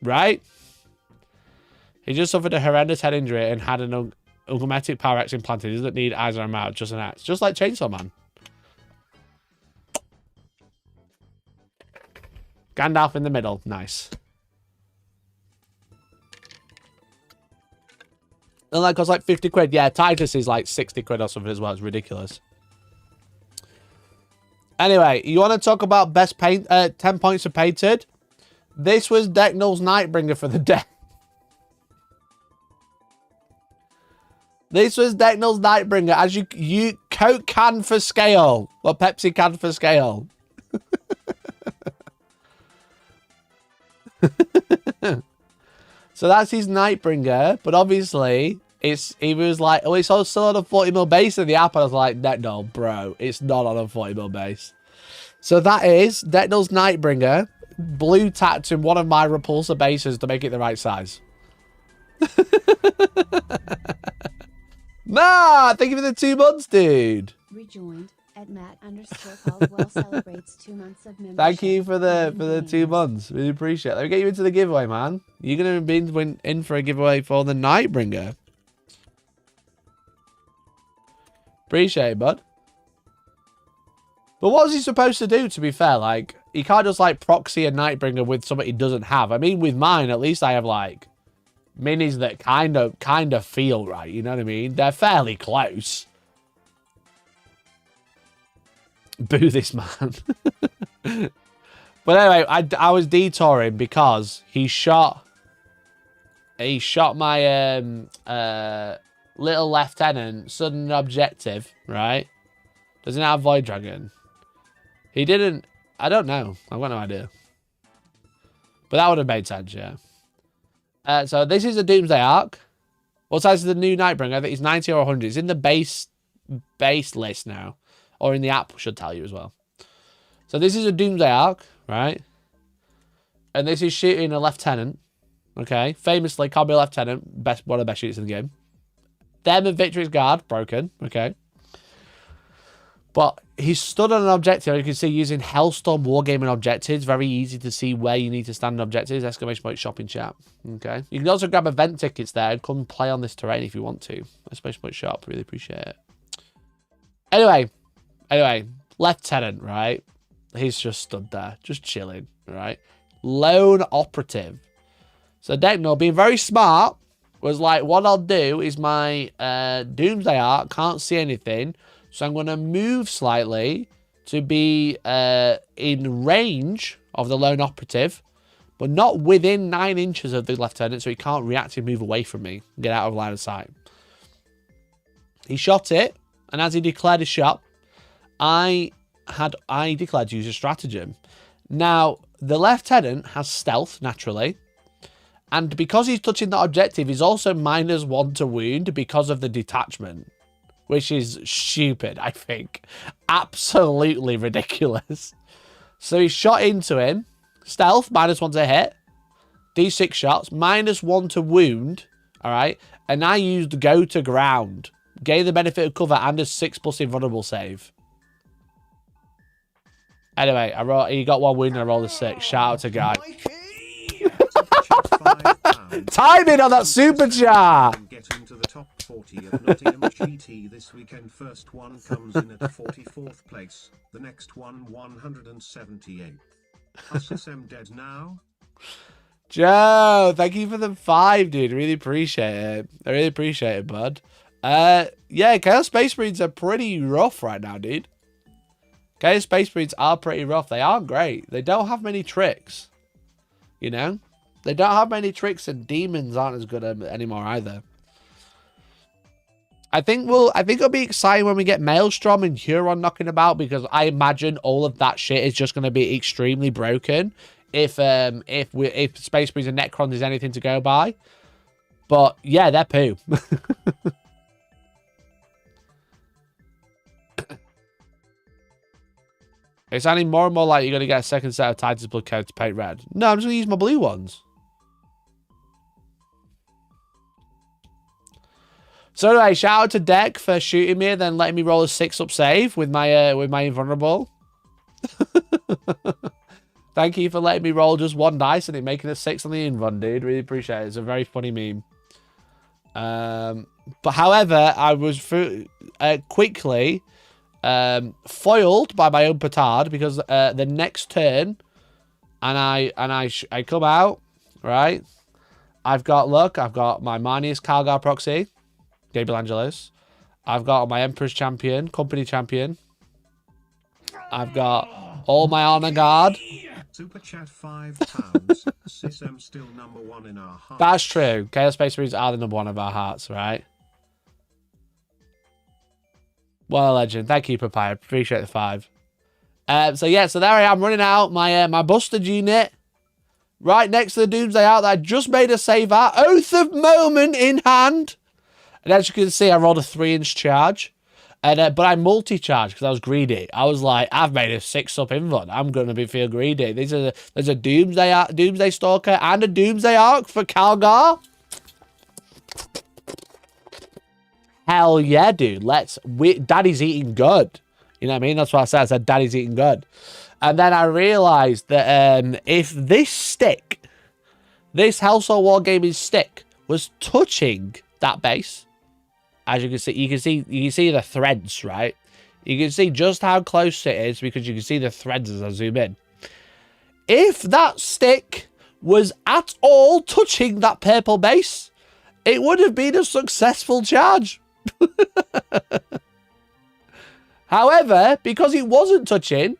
Right? He just suffered a horrendous head injury and had an augmented power X implanted. He doesn't need eyes or a mouth, just an axe. Just like Chainsaw Man. Gandalf in the middle. Nice. And that costs like 50 quid. Yeah, Titus is like 60 quid or something as well. It's ridiculous. Anyway, you want to talk about best paint? 10 points of painted. This was Decknull's Nightbringer for the day. This was Decknull's Nightbringer as you Coke can for scale. Or Pepsi can for scale. So that's his Nightbringer, but obviously he was like, oh, it's still on a 40mm base in the app. I was like, no, bro, it's not on a 40mm base. So that is Decknull's Nightbringer, blue tacked in one of my repulsor bases to make it the right size. Nah, thank you for the 2 months, dude. Rejoined at Matt_Caldwell celebrates 2 months of membership. Thank you for the 2 months. Really appreciate it. Let me get you into the giveaway, man. You're gonna be in for a giveaway for the Nightbringer. Appreciate it, bud. But what was he supposed to do, to be fair? Like, he can't just, like, proxy a Nightbringer with something he doesn't have. I mean, with mine, at least I have, like, minis that kind of feel right. You know what I mean? They're fairly close. Boo this man. But anyway, I was detouring because he shot my little lieutenant sudden objective, right? Doesn't have Void Dragon. He didn't. I don't know. I've got no idea. But that would have made sense, yeah. So this is a Doomsday Arc. What size is the new Nightbringer? I think it's 90 or 100. It's in the base list now. Or in the app, should tell you as well. So this is a Doomsday Arc, right? And this is shooting a lieutenant. Okay. Famously, can't be a lieutenant. One of the best shooters in the game. Them and Victrix guard, broken. Okay. But he stood on an objective, you can see, using Hellstormwargaming objectives. Very easy to see where you need to stand on objectives. Exclamation point shop in chat. Okay. You can also grab event tickets there and come play on this terrain if you want to. Exclamation point shop. Really appreciate it. Anyway, Lieutenant, right? He's just stood there, just chilling, right? Lone operative. So Decknull, being very smart, was like, what I'll do is my Doomsday Arc can't see anything. So I'm going to move slightly to be in range of the lone operative, but not within 9 inches of the lieutenant, so he can't reactively move away from me and get out of line of sight. He shot it, and as he declared his shot, I declared to use a stratagem. Now, the lieutenant has stealth, naturally, and because he's touching that objective, he's also -1 to wound because of the detachment. Which is stupid, I think. Absolutely ridiculous. So he shot into him. Stealth, -1 to hit. D6 shots, -1 to wound. Alright. And I used go to ground. Gain the benefit of cover and a 6+ invulnerable save. Anyway, he got 1 wound and I rolled a 6. Shout out to Guy. Timing on that super chat! Get into the top 40 of Nottingham GT this weekend. First one comes in at 44th place, the next one 178. Us dead now? Joe, thank you for the 5, dude. Really appreciate it. I really appreciate it, bud. Yeah, Chaos Space Marines are pretty rough right now, dude. Chaos Space Marines are pretty rough. They aren't great. They don't have many tricks. You know? They don't have many tricks, and demons aren't as good anymore either. I think it'll be exciting when we get Maelstrom and Huron knocking about, because I imagine all of that shit is just going to be extremely broken if Space Marines and Necrons is anything to go by. But yeah, they're poo. It's sounding more and more like you're going to get a second set of Titan's Blood codes to paint red. No, I'm just going to use my blue ones. So anyway, shout out to Deck for shooting me and then letting me roll a 6-up save with my invulnerable. Thank you for letting me roll just 1 dice and it making a 6 on the invuln, dude. Really appreciate it. It's a very funny meme. But however, I was quickly foiled by my own petard, because the next turn, and I come out, right? I've got my Marnius Calgar proxy, Gabriel Angelos. I've got my Emperor's Champion, Company Champion. I've got all my honor guard. Super chat £5. Sysem still #1 in our hearts. That's true. Chaos Space Marines are the #1 of our hearts, right? Well, legend. Thank you, Papaya. Appreciate the 5. So yeah, so there I am running out my my busted unit right next to the Doomsday Ark that I just made a save at. Oath of Moment in hand. And as you can see, I rolled a 3-inch charge. And but I multi-charged because I was greedy. I was like, I've made a 6-up invuln. I'm going to feel greedy. There's a Doomsday Stalker and a Doomsday Ark for Calgar. Hell yeah, dude. Daddy's eating good. You know what I mean? That's what I said. I said, Daddy's eating good. And then I realized that if this stick, this Hellstorm Wargaming stick, was touching that base, as you can see the threads, right? You can see just how close it is because you can see the threads as I zoom in. If that stick was at all touching that purple base, it would have been a successful charge. However, because it wasn't touching,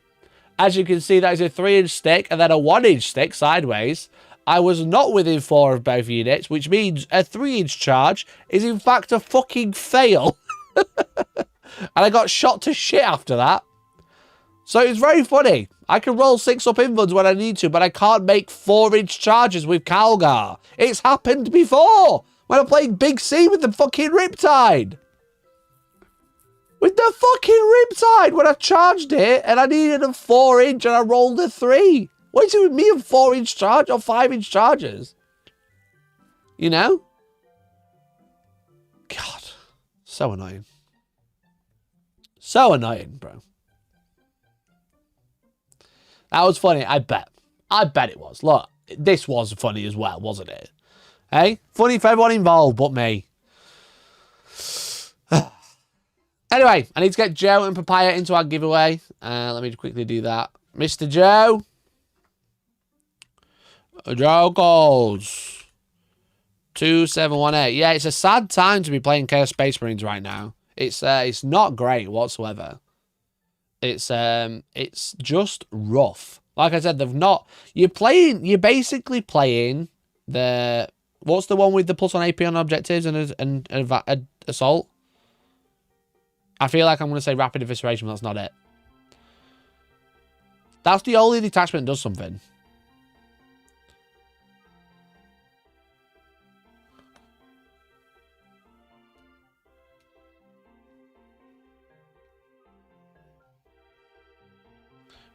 as you can see, that is a 3-inch stick and then a 1-inch stick sideways. I was not within 4 of both units, which means a 3-inch charge is in fact a fucking fail. And I got shot to shit after that. So it's very funny. I can roll 6-up invuns when I need to, but I can't make 4-inch charges with Calgar. It's happened before when I played Big C with the fucking Riptide. With the fucking Riptide, when I charged it and I needed a 4-inch and I rolled a 3. What is it with me and 4-inch charge or 5-inch charges? You know? God. So annoying. So annoying, bro. That was funny, I bet. I bet it was. Look, this was funny as well, wasn't it? Hey? Funny for everyone involved but me. Anyway, I need to get Joe and Papaya into our giveaway. Let me quickly do that. Mr. Joe. Joe calls 2718. Yeah, it's a sad time to be playing Chaos Space Marines right now. It's not great whatsoever. It's just rough. Like I said, they've not. You're basically playing the what's the one with the plus on AP on objectives and assault. I feel like I'm going to say rapid evisceration, but that's not it. That's the only detachment that does something.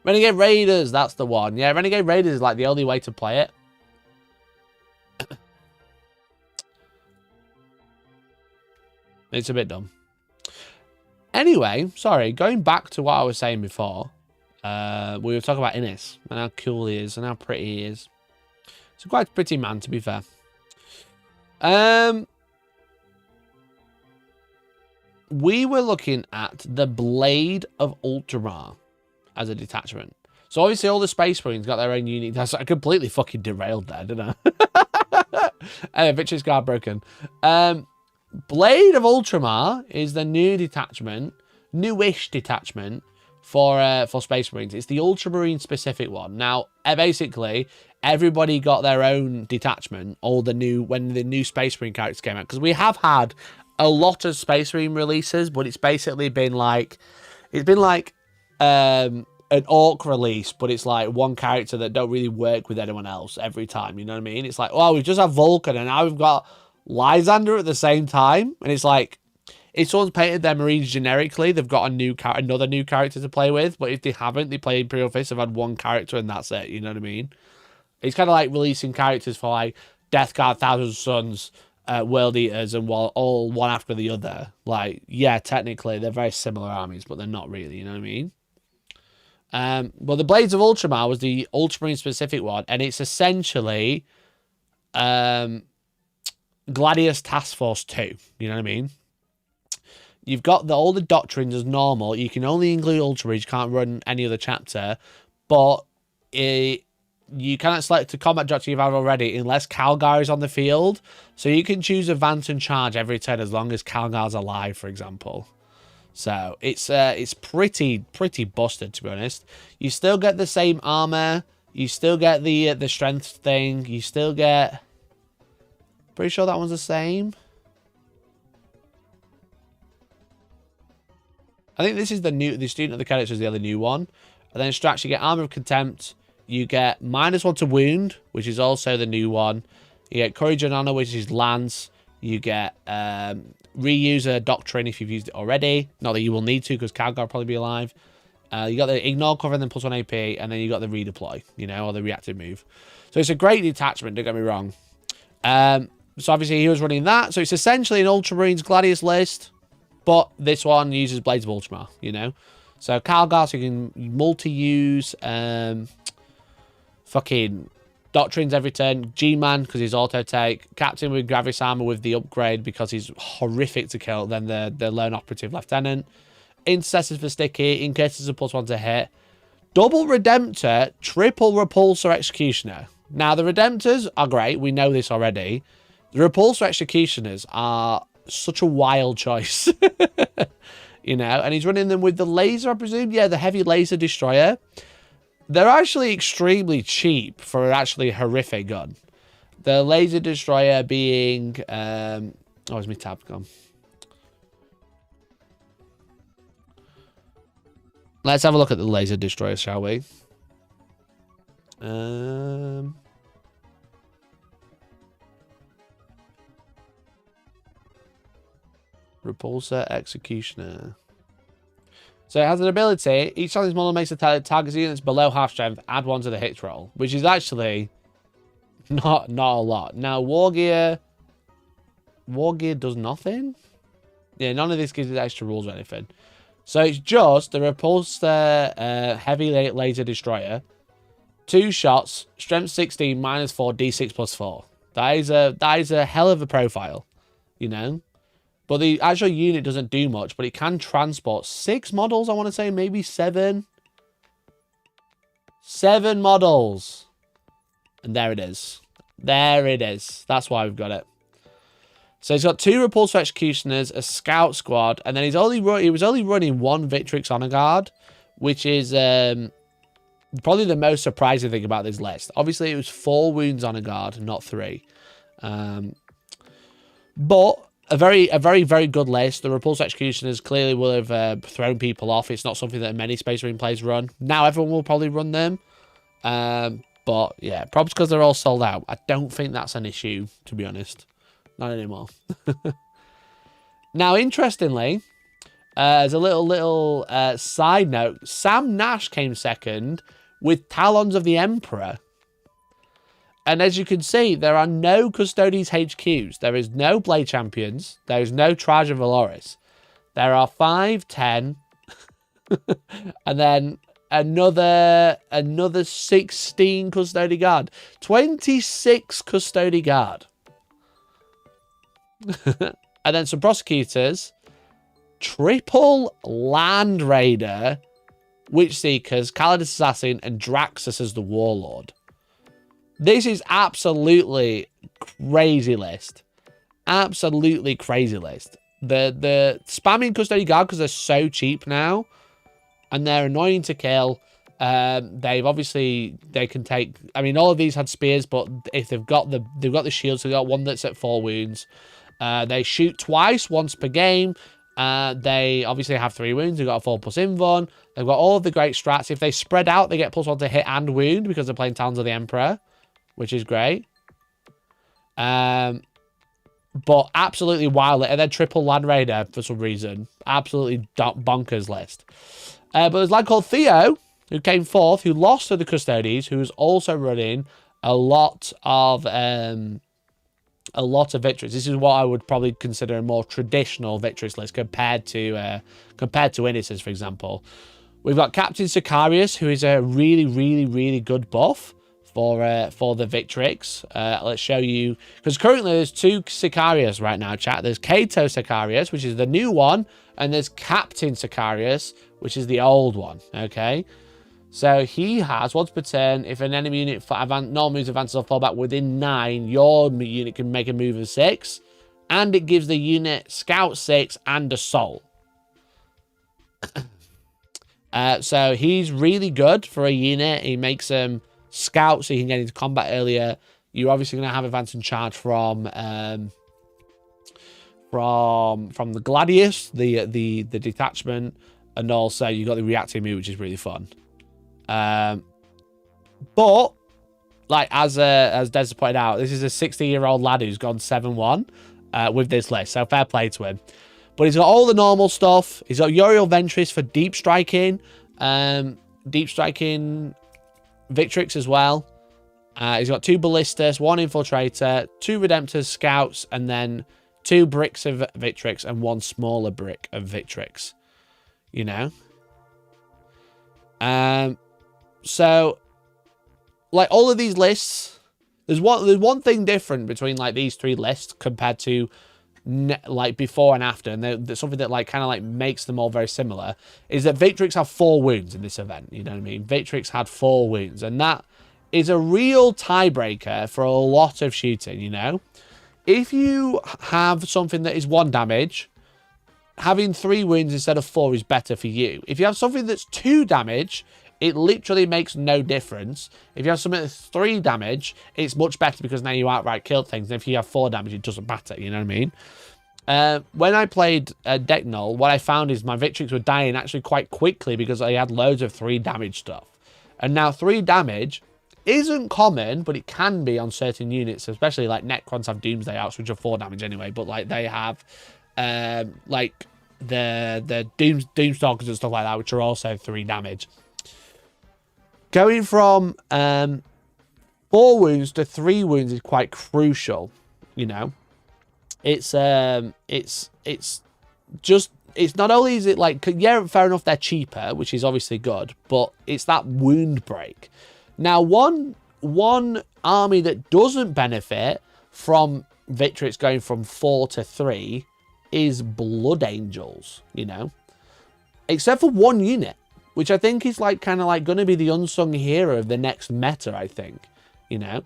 Renegade Raiders, that's the one. Yeah, Renegade Raiders is like the only way to play it. It's a bit dumb. Anyway, sorry, going back to what I was saying before. We were talking about Innis and how cool he is and how pretty he is. He's a quite pretty man, to be fair. We were looking at the Blade of Ultramar as a detachment. So obviously all the Space Marines got their own unique. I completely fucking derailed there, didn't I? Victrix guard broken. Blade of Ultramar is the new detachment, newish detachment for Space Marines. It's the Ultramarine specific one. Now, basically, everybody got their own detachment. When the new Space Marine characters came out, because we have had a lot of Space Marine releases, but it's basically been like an orc release, but it's like one character that don't really work with anyone else every time. You know what I mean? It's like, well, we've just had Vulcan, and now we've got Lysander at the same time, and it's like, if someone's painted their Marines generically, they've got another new character to play with, but if they haven't, they play Imperial Fist, they've had one character and that's it, you know what I mean? It's kind of like releasing characters for like Death Guard, Thousand Suns, World Eaters, and all one after the other. Like, yeah, technically they're very similar armies, but they're not really, you know what I mean? Well, the Blades of Ultramar was the Ultramarine specific one, and it's essentially Gladius Task Force 2, you know what I mean? You've got all the doctrines as normal. You can only include Ultramarines, you can't run any other chapter, but you cannot select a combat doctrine you've had already unless Calgar is on the field. So you can choose Advance and Charge every turn as long as Calgar's alive, for example. So it's pretty busted, to be honest. You still get the same armor. You still get the strength thing. You still get... Pretty sure that one's the same. I think this is the student of the character is the other new one. And then strats, you get armor of contempt. You get -1 to wound, which is also the new one. You get courage and honor, which is lance. You get reuse a doctrine if you've used it already. Not that you will need to, because Calgar will probably be alive. You got the ignore cover and then +1 AP, and then you got the redeploy, you know, or the reactive move. So it's a great detachment, don't get me wrong. So obviously he was running that. So it's essentially an Ultramarines Gladius list, but this one uses Blades of Ultramar, you know. So Calgar, so you can multi-use fucking Doctrines every turn. G-Man, because he's auto-take. Captain with Gravis Armor with the upgrade, because he's horrific to kill. Then the Lone Operative Lieutenant. Intercessors for Sticky, in case there's a +1 to hit. Double Redemptor, triple Repulsor Executioner. Now, the Redemptors are great. We know this already. The Repulsor Executioners are such a wild choice. You know, and he's running them with the laser, I presume. Yeah, the heavy laser destroyer. They're actually extremely cheap for actually a horrific gun. The laser destroyer being... oh, where's my tab gone? Let's have a look at the laser destroyer, shall we? Repulsor Executioner. So it has an ability. Each time this model makes a target units below half strength, add 1 to the hit roll, which is actually not a lot. Now Wargear does nothing. Yeah, none of this gives it extra rules or anything. So it's just the Repulsor heavy laser destroyer. 2 shots, strength 16, -4, d6 +4. That is a hell of a profile, you know. But the actual unit doesn't do much, but it can transport 6 models, I want to say, maybe 7. 7 models. And there it is. There it is. That's why we've got it. So he's got 2 Repulsor Executioners, a Scout Squad, and then he was only running 1 Victrix Honor Guard, which is probably the most surprising thing about this list. Obviously, it was 4 wounds on a guard, not 3. But... A very good list. The Repulsor Executioners clearly will have thrown people off. It's not something that many Space Marine players run. Now everyone will probably run them. But yeah, probably because they're all sold out. I don't think that's an issue, to be honest. Not anymore. Now, interestingly, as a little side note, Sam Nash came second with Talons of the Emperor. And as you can see, there are no Custodes HQs. There is no Blade Champions. There is no Trajan Valoris. There are 5, 10. And then another 16 Custody Guard. 26 Custody Guard. And then some Prosecutors. Triple Land Raider. Witch Seekers, Calidus Assassin, and Draxus as the Warlord. This is absolutely crazy list. Absolutely crazy list. The spamming Custody Guard, because they're so cheap now, and they're annoying to kill. They can take... I mean, all of these had spears, but if they've got the shields, so they've got one that's at 4 wounds. They shoot twice, once per game. They obviously have 3 wounds. They've got a 4+ invuln. They've got all of the great strats. If they spread out, they get +1 to hit and wound because they're playing Talons of the Emperor, which is great. But absolutely wild. And then triple Land Raider for some reason. Absolutely bonkers list. But there's a lad called Theo, who came 4th, who lost to the Custodes, who was also running a lot of Victrix. This is what I would probably consider a more traditional Victrix list compared to Innis's, for example. We've got Captain Sicarius, who is a really good buff for the Victrix. Let's show you, because currently there's 2 Sicarius right now, chat. There's Cato Sicarius, which is the new one, and there's Captain Sicarius, which is the old one. Okay, so he has, once per turn, if an enemy unit normal moves, advances, or fall back within 9, your unit can make a move of 6, and it gives the unit Scout 6 and Assault. So he's really good for a unit. He makes them scout so you can get into combat earlier. You're obviously going to have advance and charge from the Gladius, the detachment, and also you got the reactive move, which is really fun. But like as Des pointed out, this is a 60-year-old lad who's gone 7-1 with this list, so fair play to him. But he's got all the normal stuff. He's got Uriel Ventris for deep striking Victrix as well. He's got 2 ballistas, 1 infiltrator, 2 redemptors, scouts, and then 2 bricks of Victrix and 1 smaller brick of Victrix. You know? So like all of these lists, there's one thing different between like these 3 lists compared to like before and after, and there's something that like kind of like makes them all very similar, is that Victrix have 4 wounds in this event. You know what I mean? Victrix had 4 wounds, and that is a real tiebreaker for a lot of shooting. You know, if you have something that is 1 damage, having 3 wounds instead of 4 is better for you. If you have something that's 2 damage, it literally makes no difference. If you have something that's 3 damage, it's much better because now you outright killed things. And if you have 4 damage, it doesn't matter. You know what I mean? When I played Deck Null, what I found is my Victrix were dying actually quite quickly because I had loads of 3 damage stuff. And now 3 damage isn't common, but it can be on certain units, especially like Necrons have Doomsday Outs, which are 4 damage anyway. But like they have like the Doomstalkers and stuff like that, which are also 3 damage. Going from 4 wounds to 3 wounds is quite crucial, you know. It's not only is it like, yeah, fair enough, they're cheaper, which is obviously good, but it's that wound break. Now, one army that doesn't benefit from Victrix going from 4 to 3 is Blood Angels, you know, except for 1 unit, which I think is like kind of like going to be the unsung hero of the next meta, I think, you know.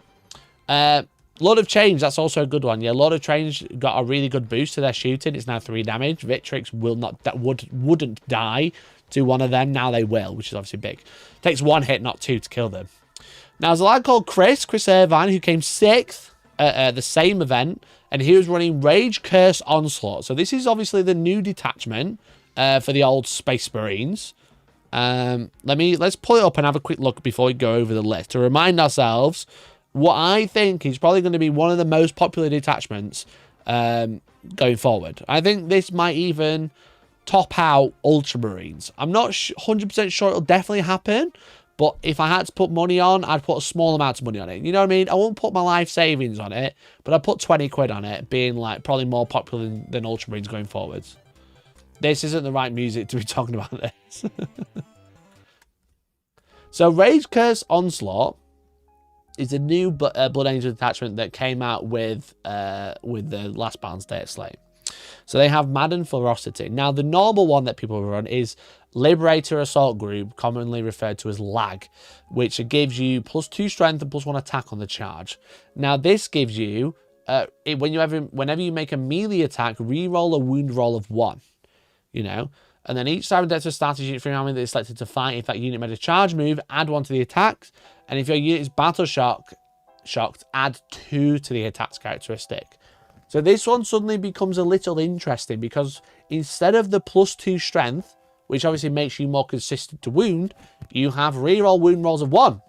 Lord of Change, that's also a good one. Yeah, Lord of Change got a really good boost to their shooting. It's now 3 damage. Victrix wouldn't die to one of them. Now they will, which is obviously big. Takes 1 hit, not 2, to kill them. Now, there's a lad called Chris Irvine, who came 6th at the same event, and he was running Rage Curse Onslaught. So this is obviously the new detachment for the old Space Marines. Let's pull it up and have a quick look before we go over the list to remind ourselves what I think is probably going to be one of the most popular detachments going forward. I think this might even top out Ultramarines. I'm not 100% sure it'll definitely happen, but if I had to put money on, I'd put a small amount of money on it. You know what I mean? I won't put my life savings on it, but I'd put 20 quid on it, being like probably more popular than Ultramarines going forwards. This isn't the right music to be talking about this. So Rage Curse Onslaught is a new Blood Angel detachment that came out with the last Balance Day at Slay. So they have Madden Ferocity. Now, the normal one that people run is Liberator Assault Group, commonly referred to as LAG, which gives you +2 strength and +1 attack on the charge. Now, this gives you, whenever you make a melee attack, re-roll a wound roll of 1, you know? And then each time that's a status unit for an army that is selected to fight, if that unit made a charge move, add 1 to the attacks. And if your unit is battle shocked, add 2 to the attacks characteristic. So this one suddenly becomes a little interesting because instead of the +2 strength, which obviously makes you more consistent to wound, you have reroll wound rolls of 1,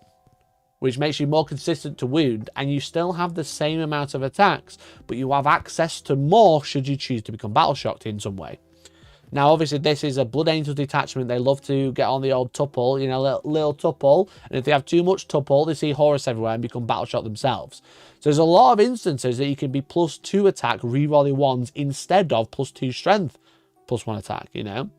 which makes you more consistent to wound, and you still have the same amount of attacks, but you have access to more should you choose to become battle shocked in some way. Now, obviously, this is a Blood Angel detachment. They love to get on the old tuple, you know, little tuple. And if they have too much tuple, they see Horus everywhere and become battle shot themselves. So there's a lot of instances that you can be +2 attack, re-rolling 1s instead of +2 strength, +1 attack, you know.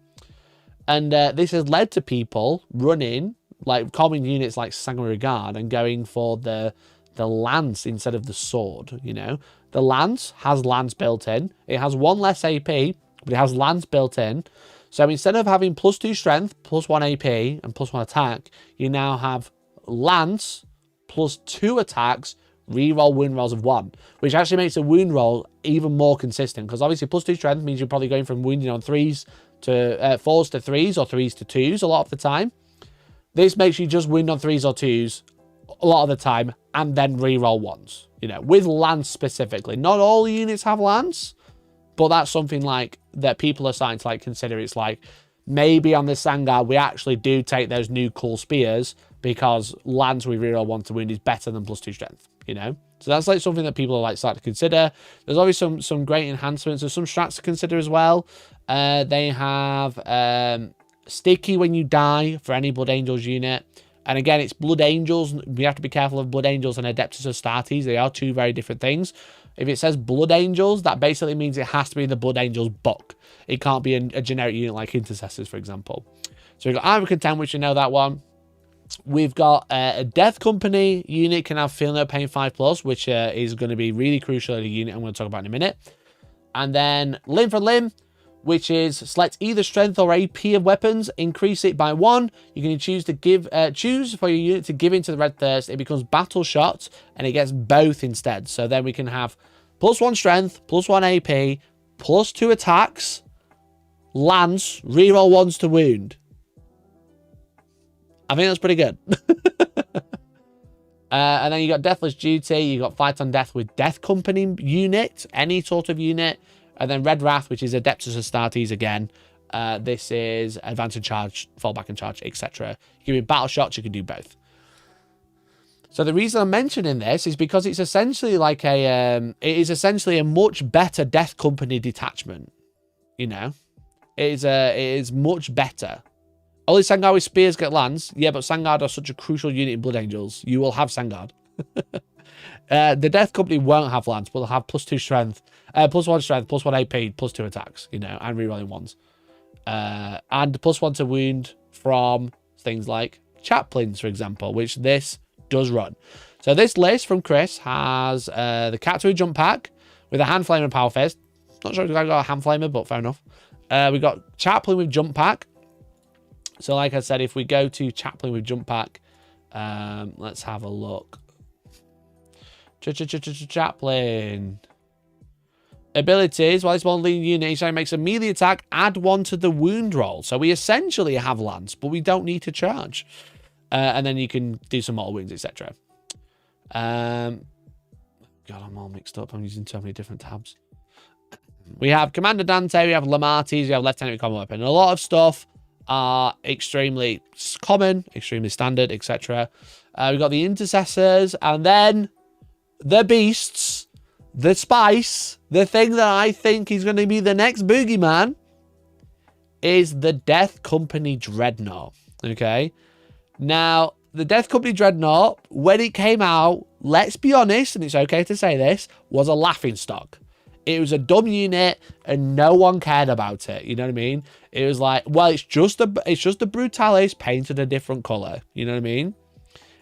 And this has led to people running, like, common units like Sanguinary Guard and going for the lance instead of the sword, you know. The lance has lance built in. It has 1 less AP, but it has lance built in. So instead of having +2 strength, +1 AP, and +1 attack, you now have lance +2 attacks, re-roll wound rolls of 1, which actually makes the wound roll even more consistent, because obviously +2 strength means you're probably going from wounding on 3s to 4s to 3s or 3s to 2s a lot of the time. This makes you just wound on 3s or 2s a lot of the time and then reroll 1s, you know, with lance specifically. Not all units have lance, but that's something like that people are starting to like consider. It's like maybe on the Sangard we actually do take those new cool spears because lance with reroll 1 to wound is better than +2 strength, you know. So that's like something that people are like starting to consider. There's always some great enhancements. There's some strats to consider as well. They have sticky when you die for any Blood Angels unit. And again, it's Blood Angels. We have to be careful of Blood Angels and Adeptus Astartes. They are two very different things. If it says Blood Angels, that basically means it has to be the Blood Angels book. It can't be a generic unit like Intercessors, for example. So we've got Armor Content, which you know that one. We've got a Death Company unit can have Feel No Pain 5+, which is going to be really crucial in a unit I'm going to talk about in a minute. And then Limb for Limb, which is select either strength or AP of weapons, increase it by 1. You can choose to give choose for your unit to give into the Red Thirst. It becomes Battle Shot, and it gets both instead. So then we can have +1 strength, +1 AP, +2 attacks, lance, reroll 1s to wound. I think that's pretty good. And then you got Deathless Duty. You got Fight on Death with Death Company unit, any sort of unit. And then Red Wrath, which is Adeptus Astartes again. This is advance and charge, fall back and charge, etc. You can do battle shots, you can do both. So the reason I'm mentioning this is because it's essentially like it is essentially a much better Death Company detachment. You know, it is much better. Only Sangard with spears get lance. Yeah, but Sangard are such a crucial unit in Blood Angels. You will have Sangard. The Death Company won't have lance, but they'll have +2 strength, +1 strength, +1 AP, +2 attacks, you know, and rerolling 1s. And +1 to wound from things like chaplains, for example, which this does run. So this list from Chris has the Captain Jump Pack with a Hand Flamer and Power Fist. Not sure if I got a Hand Flamer, but fair enough. We got Chaplain with Jump Pack. So like I said, if we go to Chaplain with Jump Pack, let's have a look. Chaplain. Abilities. While this one leading unit each time makes a melee attack, add 1 to the wound roll. So we essentially have lance, but we don't need to charge. And then you can do some mortal wounds, etc. God, I'm all mixed up. I'm using so many different tabs. We have Commander Dante, we have Lamartis, we have Lieutenant with Common Weapon. And a lot of stuff are extremely common, extremely standard, etc. We've got the Intercessors, and then the Beasts, the Spice, the thing that I think is going to be the next boogeyman is the Death Company Dreadnought. Okay? Now, the Death Company Dreadnought, when it came out, let's be honest, and it's okay to say this, was a laughingstock. It was a dumb unit and no one cared about it. You know what I mean? It was like, well, it's just a Brutalis painted a different color. You know what I mean?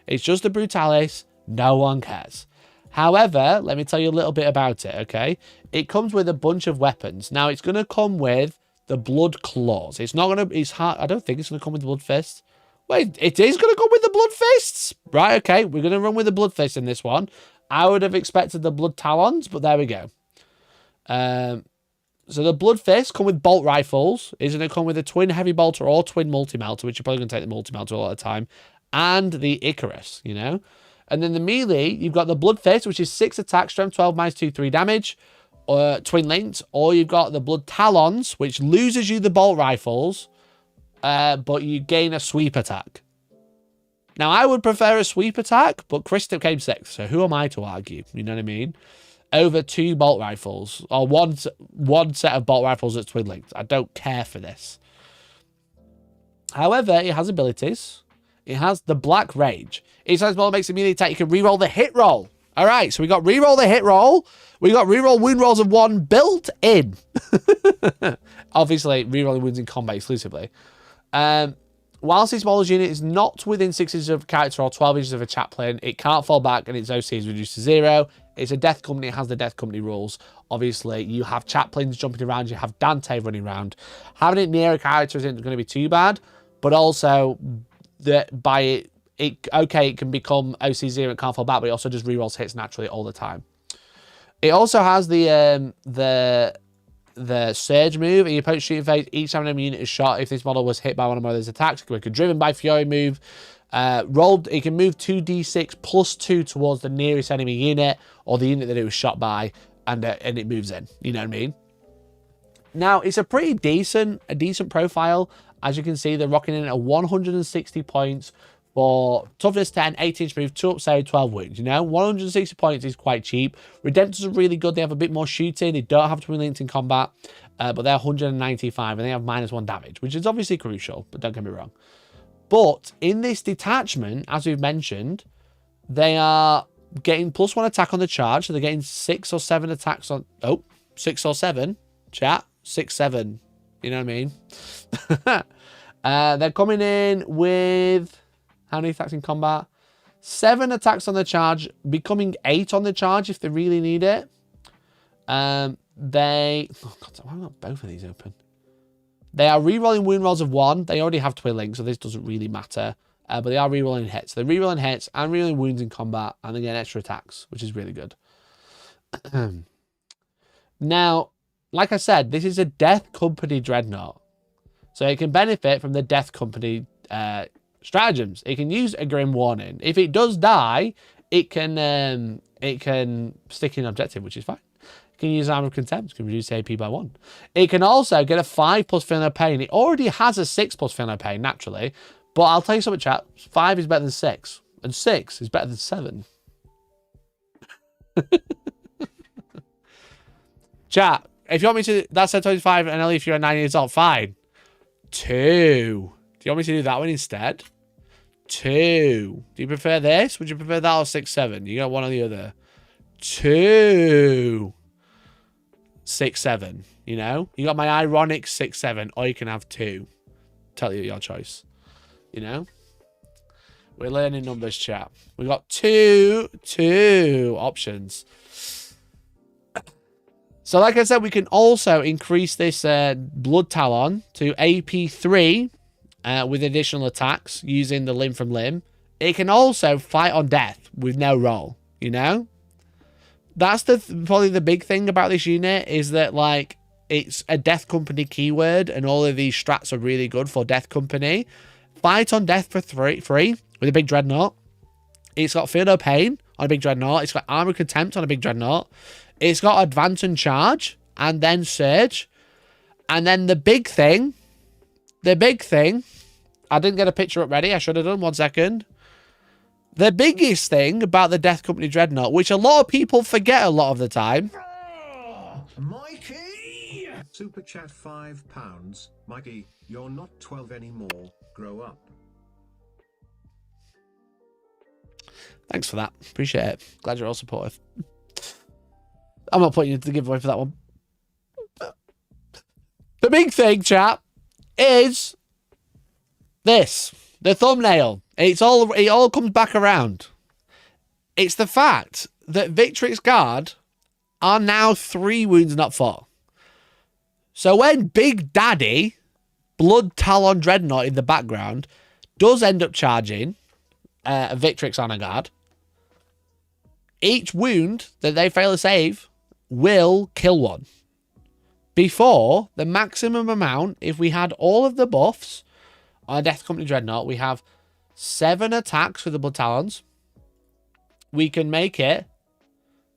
It's just a Brutalis. No one cares. However, let me tell you a little bit about it, okay? It comes with a bunch of weapons. Now, it's going to come with the Blood Claws. It's not going to, it's hard. I don't think it's going to come with the Blood Fists. Wait, it is going to come with the Blood Fists? Right, okay. We're going to run with the Blood Fists in this one. I would have expected the Blood Talons, but there we go. So the Blood Fists come with bolt rifles. It's going to come with a twin heavy bolter or twin multi-melter, which you're probably going to take the multi-melter a lot of the time. And the Icarus, you know? And then the melee, you've got the Blood Fist, which is 6 attack, strength 12, -2, 3 damage, twin linked. Or you've got the Blood Talons, which loses you the bolt rifles, but you gain a sweep attack. Now, I would prefer a sweep attack, but Krista came 6th, so who am I to argue? You know what I mean? Over 2 bolt rifles, or one set of bolt rifles that's twin linked. I don't care for this. However, it has abilities. It has the Black Rage. Each time it makes a melee attack, you can reroll the hit roll. All right, so we got reroll the hit roll. We got reroll wound rolls of 1 built in. Obviously, rerolling wounds in combat exclusively. Whilst this smallest unit is not within 6 inches of a character or 12 inches of a chaplain, it can't fall back and its OC is reduced to 0. It's a Death Company. It has the Death Company rules. Obviously, you have chaplains jumping around. You have Dante running around. Having it near a character isn't going to be too bad, but also by it can become OC 0 and can't fall back, but it also just rerolls hits naturally all the time. It also has the the surge move. In your opponent's shooting phase, each time an enemy unit is shot, if this model was hit by one of those attacks, it can make a driven by fury move. It can move 2d6 plus 2 towards the nearest enemy unit or the unit that it was shot by, and it moves in. You know what I mean? Now, it's a pretty decent profile. As you can see, they're rocking in at 160 points for toughness 10, 18 move, 2 upside, 12 wounds. You know, 160 points is quite cheap. Redemptors are really good. They have a bit more shooting. They don't have twin links in combat, but they're 195 and they have -1 damage, which is obviously crucial, but don't get me wrong. But in this detachment, as we've mentioned, they are getting +1 attack on the charge. So they're getting 6 or 7 attacks on... Oh, 6 or 7. Chat. 6, 7. You know what I mean? They're coming in with... How many attacks in combat? 7 attacks on the charge, becoming 8 on the charge if they really need it. Oh, God, why have I got both of these open? They are re-rolling wound rolls of 1. They already have twin links, so this doesn't really matter. But they are re-rolling hits. They're re-rolling hits and re-rolling wounds in combat, and they get extra attacks, which is really good. Now, like I said, this is a Death Company Dreadnought. So it can benefit from the Death Company stratagems. It can use a Grim Warning. If it does die, it can stick in an objective, which is fine. It can use Armor of Contempt, can reduce AP by 1. It can also get a 5+ feeling of pain. It already has a 6+ feeling of pain, naturally. But I'll tell you something, chat. 5 is better than 6. And 6 is better than 7. Chat, if you want me to... That's a 25 and only if you're 9 years old, fine. 2. Do you want me to do that one instead? 2. Do you prefer this? Would you prefer that or 6, 7? You got one or the other. 2. 6, 7. You know? You got my ironic 6, 7. Or you can have 2. Tell you your choice. You know? We're learning numbers, chat. We got two options. So like I said, we can also increase this Blood Talon to AP 3 with additional attacks using the limb from limb. It can also fight on death with no roll, you know? That's probably the big thing about this unit is that, like, it's a Death Company keyword and all of these strats are really good for Death Company. Fight on death for free with a big Dreadnought. It's got Feel No Pain on a big Dreadnought. It's got Armor Contempt on a big Dreadnought. It's got Advance and Charge and then Surge. And then the big thing, I didn't get a picture up ready. I should have done. 1 second. The biggest thing about the Death Company Dreadnought, which a lot of people forget a lot of the time. Mikey! Super chat £5. Mikey, you're not 12 anymore. Grow up. Thanks for that. Appreciate it. Glad you're all supportive. I'm not putting you into the giveaway for that one. The big thing, chat, is this. The thumbnail. It all comes back around. It's the fact that Victrix Guard are now 3 wounds, not 4. So when Big Daddy, Blood Talon Dreadnought in the background, does end up charging a Victrix Honor Guard, each wound that they fail to save will kill 1. Before, the maximum amount, if we had all of the buffs on a Death Company Dreadnought, we have 7 attacks with the Blood Talons. We can make it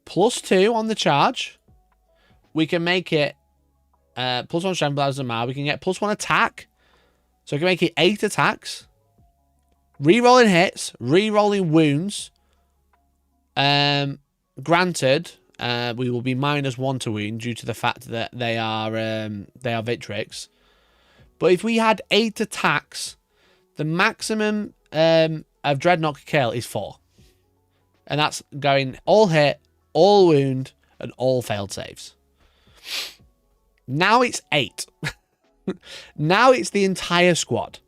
+2 on the charge. We can make it +1 strength, but doesn't matter. We can get +1 attack. So we can make it 8 attacks. Rerolling hits, rerolling wounds. Granted, we will be -1 to wound due to the fact that they are Victrix. But if we had 8 attacks, the maximum of Dreadnought could kill is 4. And that's going all hit, all wound, and all failed saves. Now it's 8. Now it's the entire squad.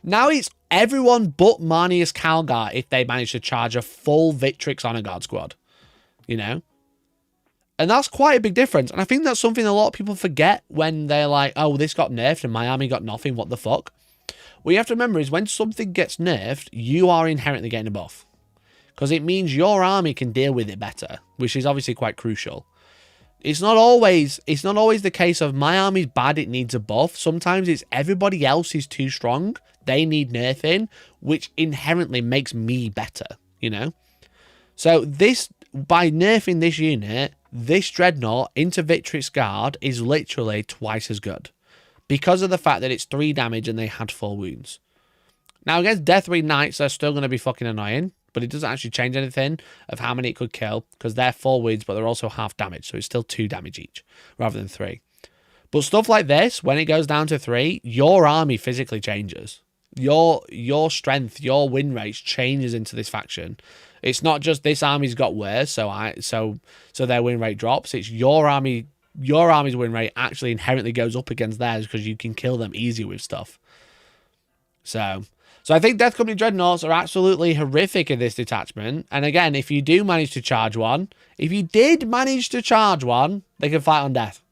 Now it's everyone but Marnius Calgar if they manage to charge a full Victrix Honor Guard squad. You know? And that's quite a big difference. And I think that's something a lot of people forget when they're like, oh, this got nerfed and my army got nothing. What the fuck? What you have to remember is when something gets nerfed, you are inherently getting a buff. Because it means your army can deal with it better, which is obviously quite crucial. It's not always the case of my army's bad, it needs a buff. Sometimes it's everybody else is too strong. They need nerfing, which inherently makes me better, you know? So this, by nerfing this unit, this dreadnought into Victrix Guard is literally twice as good. Because of the fact that it's 3 damage and they had 4 wounds. Now against Deathwatch Knights, they're still going to be fucking annoying. But it doesn't actually change anything of how many it could kill. Because they're 4 wounds, but they're also half damage. So it's still 2 damage each, rather than 3. But stuff like this, when it goes down to 3, your army physically changes. Your strength, your win rates changes into this faction. It's not just this army's got worse, so their win rate drops. It's your army. Your army's win rate actually inherently goes up against theirs because you can kill them easier with stuff. So I think Death Company Dreadnoughts are absolutely horrific in this detachment. And again, if you do manage to charge one, they can fight on death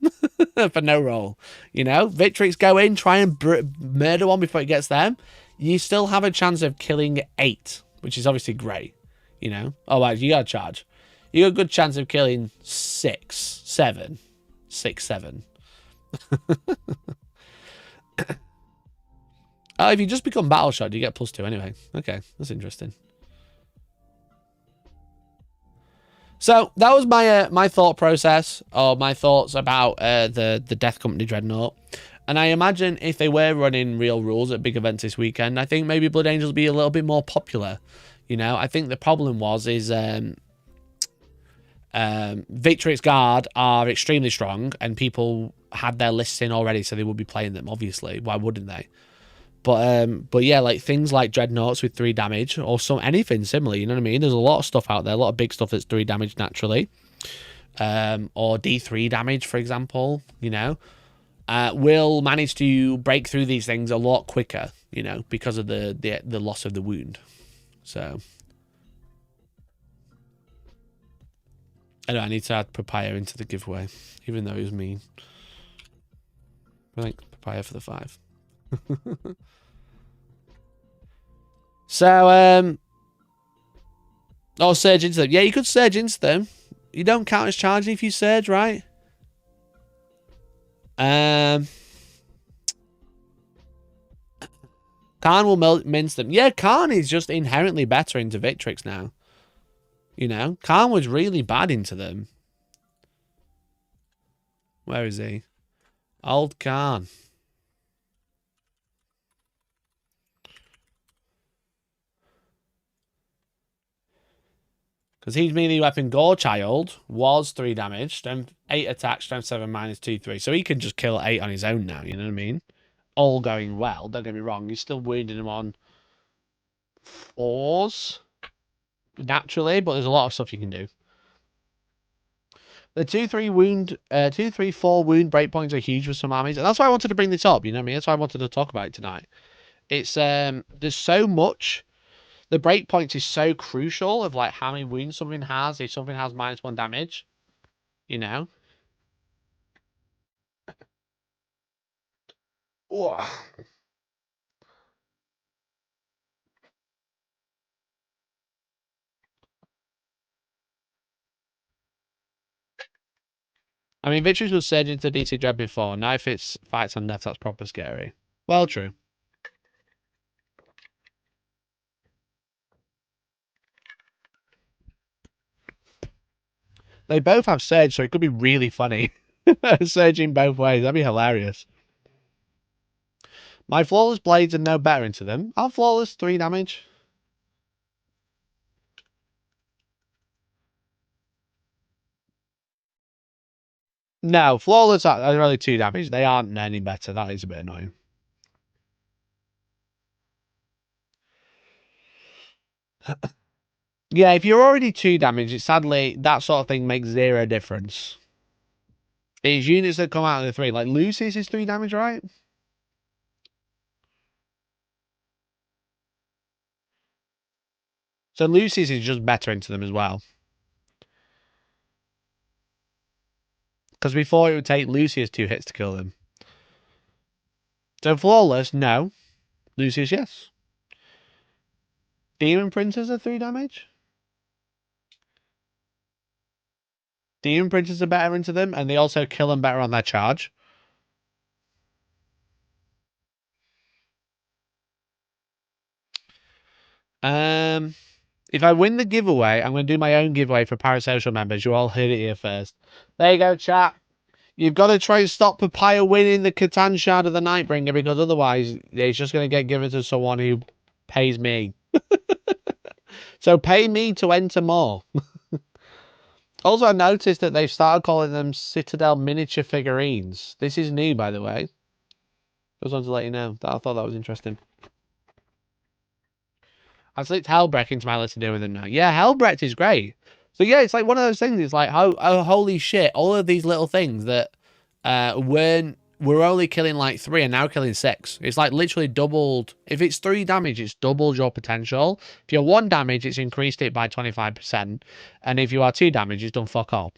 for no roll. You know, Victrix go in, try and murder one before it gets them. You still have a chance of killing 8, which is obviously great. You know, oh, wow, you got to charge. You got a good chance of killing 6, 7. Oh, if you just become battle shot, you get +2 anyway. Okay, that's interesting. So that was my my thought process, or my thoughts about the Death Company Dreadnought. And I imagine if they were running real rules at big events this weekend, I think maybe Blood Angels would be a little bit more popular. You know, I think the problem is Victrix Guard are extremely strong, and people had their lists in already, so they would be playing them. Obviously, why wouldn't they? But yeah, like things like dreadnoughts with 3 damage, or anything similar. You know what I mean? There's a lot of stuff out there, a lot of big stuff that's 3 damage naturally, or D3 damage, for example. You know, will manage to break through these things a lot quicker. You know, because of the loss of the wound. So. I need to add Papaya into the giveaway, even though he was mean. I think Papaya for the 5. So, oh, surge into them. Yeah, you could surge into them. You don't count as charging if you surge, right? Khan will mince them. Yeah, Khan is just inherently better into Victrix now. You know, Khan was really bad into them. Where is he? Old Khan. Because he's melee weapon Gore Child was 3 damage, strength 8 attack, strength 7 -2, 3. So he can just kill 8 on his own now, you know what I mean? All going well, don't get me wrong. He's still wounding him on 4s naturally, but there's a lot of stuff you can do. The 2-3 wound, 2-3-4 wound breakpoints are huge for some armies, and that's why I wanted to bring this up. You know what I mean? That's why I wanted to talk about it tonight. It's there's so much. The breakpoints is so crucial of like how many wounds something has. If something has -1 damage, you know. Oh. I mean, Victrix was surged into DC Dread before. Now if it's fights on death, that's proper scary. Well, true. They both have surge, so it could be really funny. Surging both ways. That'd be hilarious. My flawless blades are no better into them. Are flawless 3 damage? No, flawless are only 2 damage. They aren't any better. That is a bit annoying. Yeah, if you're already 2 damage, sadly, that sort of thing makes 0 difference. It's units that come out of the 3. Like, Lucy's is 3 damage, right? So Lucy's is just better into them as well. Because before it would take Lucius 2 hits to kill them. So flawless, no. Lucius, yes. Demon Princess are 3 damage? Demon printers are better into them, and they also kill them better on their charge. If I win the giveaway, I'm going to do my own giveaway for Parasocial members. You all heard it here first. There you go, chat. You've got to try and stop Papaya winning the Catan Shard of the Nightbringer, because otherwise it's just going to get given to someone who pays me. So pay me to enter more. Also, I noticed that they've started calling them Citadel miniature figurines. This is new, by the way. Just wanted to let you know. I thought that was interesting. I slipped Hellbrecht into my list to do with them now. Yeah, Hellbrecht is great. So yeah, it's like one of those things. It's like, oh holy shit! All of these little things that we're only killing like 3 and now killing 6. It's like literally doubled. If it's 3 damage, it's doubled your potential. If you're 1 damage, it's increased it by 25%, and if you are 2 damage, it's done fuck all.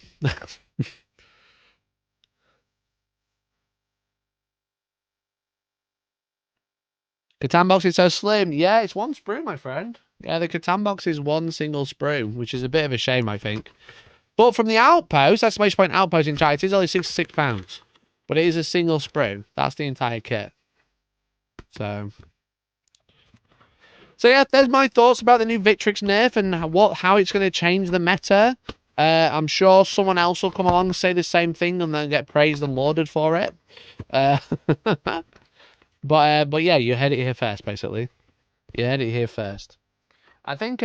Catan box is so slim. Yeah, it's 1 sprue, my friend. Yeah, the Catan box is 1 single sprue, which is a bit of a shame, I think. But from the Outpost, exclamation point Outpost in chat, it is only £66. But it is a single sprue. That's the entire kit. So yeah, there's my thoughts about the new Victrix nerf and how it's going to change the meta. I'm sure someone else will come along and say the same thing and then get praised and lauded for it. But yeah, you heard it here first, basically. You heard it here first. I think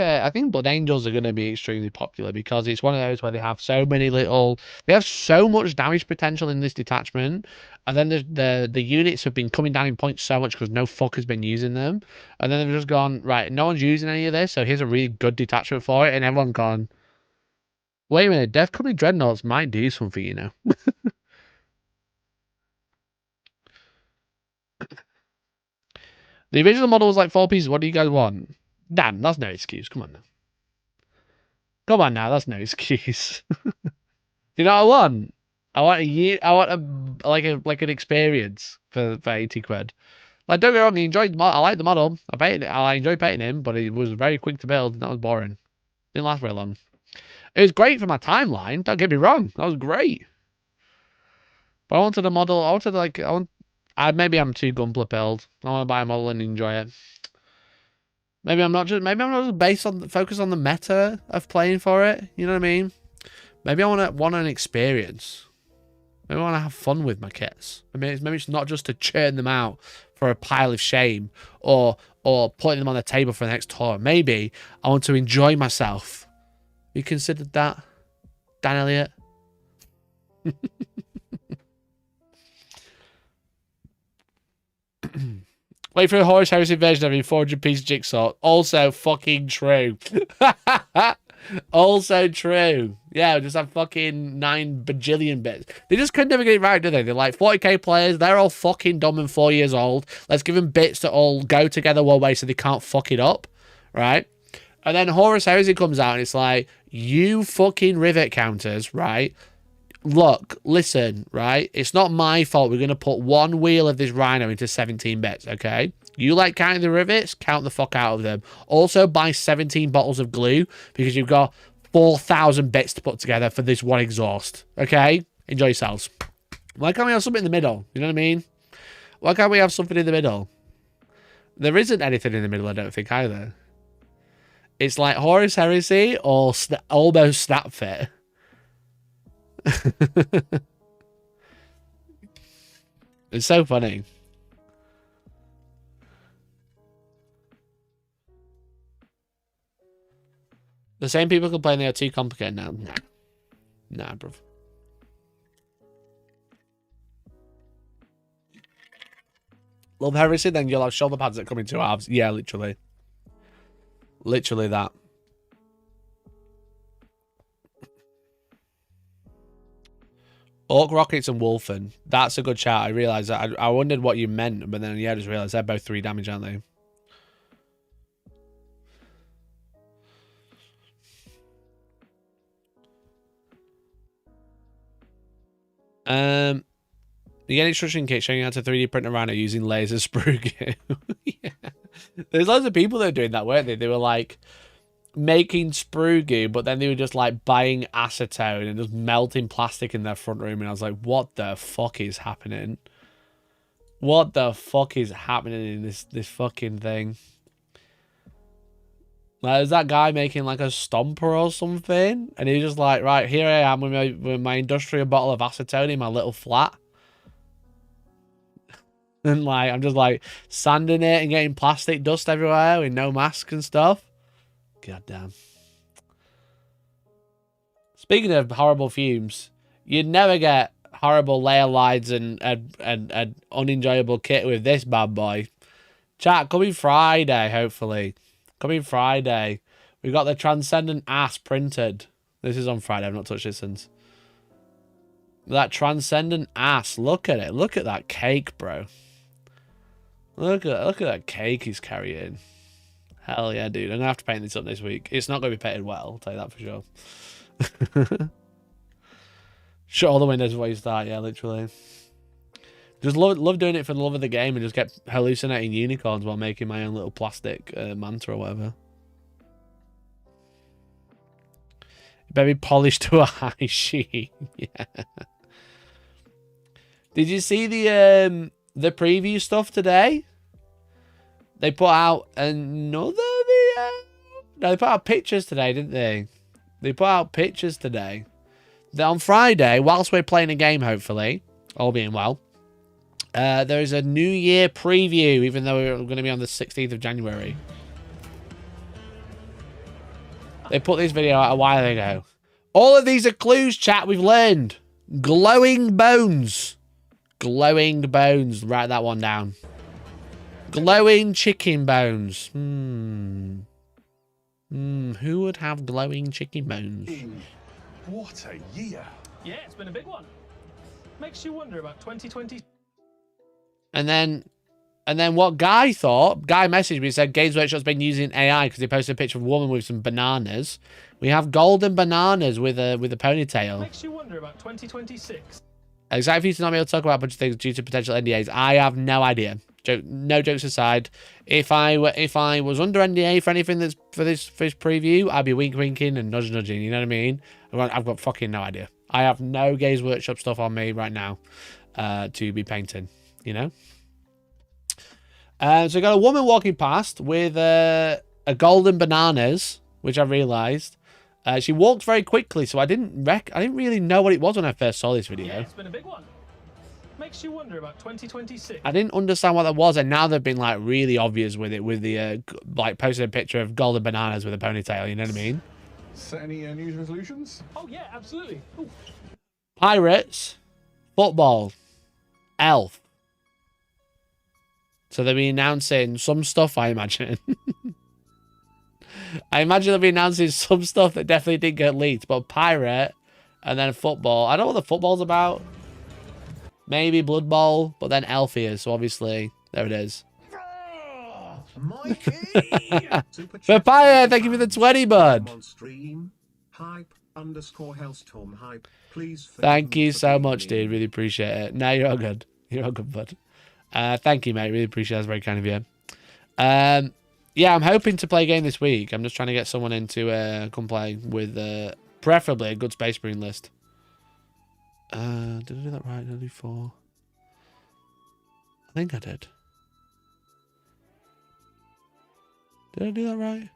Blood Angels are going to be extremely popular because it's one of those where they have so many they have so much damage potential in this detachment, and then the units have been coming down in points so much because no fuck has been using them, and then they've just gone, right, no one's using any of this, so here's a really good detachment for it, and everyone's gone, wait a minute, Death Company Dreadnoughts might do something, you know. The original model was like 4 pieces. What do you guys want? Dan, that's no excuse. Come on now. Come on now, that's no excuse. You know what I want? I want like an experience for 80 quid. Like, don't get me wrong, I like the model. I enjoy painting him, but it was very quick to build, and that was boring. Didn't last very long. It was great for my timeline, don't get me wrong. That was great. But I wanted a model, maybe I'm too Gunpla build. I want to buy a model and enjoy it. Maybe I'm not just focused on the meta of playing for it. You know what I mean? Maybe I want an experience. Maybe I want to have fun with my kits. I mean, maybe it's not just to churn them out for a pile of shame or putting them on the table for the next tour. Maybe I want to enjoy myself. You considered that, Dan Elliott? Wait for a Horus Heresy version of a 400-piece jigsaw. Also fucking true. Also true. Yeah, just have fucking 9 bajillion bits. They just could never get it right, do they? They're like 40k players. They're all fucking dumb and 4 years old. Let's give them bits that all go together one way so they can't fuck it up. Right? And then Horus Heresy comes out and it's like, you fucking rivet counters, right? Look, listen, right? It's not my fault we're going to put 1 wheel of this rhino into 17 bits, okay? You like counting the rivets? Count the fuck out of them. Also, buy 17 bottles of glue because you've got 4,000 bits to put together for this 1 exhaust, okay? Enjoy yourselves. Why can't we have something in the middle? You know what I mean? Why can't we have something in the middle? There isn't anything in the middle, I don't think, either. It's like Horus Heresy or almost Snap Fit. It's so funny. The same people complain they are too complicated now. Nah, bro. Love Heresy, then you'll have shoulder pads that come in 2 halves. Yeah, literally. Literally that. Orc Rockets and Wolfen. That's a good shout. I realised that. I wondered what you meant, but then yeah, I just realised they're both 3 damage, aren't they? You get an instruction kit showing you how to 3D print a rhino using laser sprue glue. Yeah. There's loads of people that are doing that, weren't they? They were like, making sprue goo, but then they were just like buying acetone and just melting plastic in their front room, and I was like, what the fuck is happening? What the fuck is happening in this fucking thing? Like, there's that guy making like a stomper or something, and he was just like, right, here I am with my industrial bottle of acetone in my little flat. And like, I'm just like sanding it and getting plastic dust everywhere with no mask and stuff. God damn. Speaking of horrible fumes, you'd never get horrible layer lines and unenjoyable kit with this bad boy. Chat, coming Friday, hopefully. Coming Friday. We got the Transcendent Ass printed. This is on Friday. I've not touched it since. That Transcendent Ass. Look at it. Look at that cake, bro. Look at that cake he's carrying. Hell yeah, dude. I'm going to have to paint this up this week. It's not going to be painted well, I'll tell you that for sure. Shut all the windows before you start, yeah, literally. Just love doing it for the love of the game and just get hallucinating unicorns while making my own little plastic manta or whatever. Very polished to a high sheen. Yeah. Did you see the preview stuff today? They put out another video. No, they put out pictures today, didn't they? They put out pictures today. That on Friday, whilst we're playing a game, hopefully, all being well, there is a New Year preview, even though we're going to be on the 16th of January. They put this video out a while ago. All of these are clues, chat, we've learned. Glowing bones. Glowing bones. Write that one down. Glowing chicken bones. Who would have glowing chicken bones? What a year. Yeah, it's been a big one. Makes you wonder about 2020. And then what Guy thought, Guy messaged me and said Games Workshop's been using AI because they posted a picture of a woman with some bananas. We have golden bananas with a ponytail. Makes you wonder about 2026. Excited for you to not be able to talk about a bunch of things due to potential NDAs. I have no idea. No jokes aside, if I was under NDA for anything that's for this preview, I'd be winking and nudging. You know what I mean? I've got fucking no idea. I have no Games Workshop stuff on me right now to be painting. You know. So we got a woman walking past with a golden bananas, which I realised. She walked very quickly, so I didn't really know what it was when I first saw this video. Yeah, it's been a big one. Makes you wonder about 2026. I didn't understand what that was, and now they've been like really obvious with it, with the like posting a picture of golden bananas with a ponytail. You know what I mean? Set any New Year's resolutions? Oh yeah, absolutely. Ooh. Pirates, football, elf. So they'll be announcing some stuff, I imagine. I imagine they'll be announcing some stuff that definitely didn't get leaked, but pirate and then football. I don't know what the football's about. Maybe Blood Bowl, but then elf is, so obviously, there it is. Papaya, thank you for the 20, bud. On stream, hype_Hellstorm hype. Please. Thank you so much, dude. Really appreciate it. No, you're all good. You're all good, bud. Thank you, mate. Really appreciate it. That's very kind of you. Yeah, I'm hoping to play a game this week. I'm just trying to get someone in to come play with preferably a good Space Marine list. Did I do that right? Did I do 4? I think I did. Did I do that right?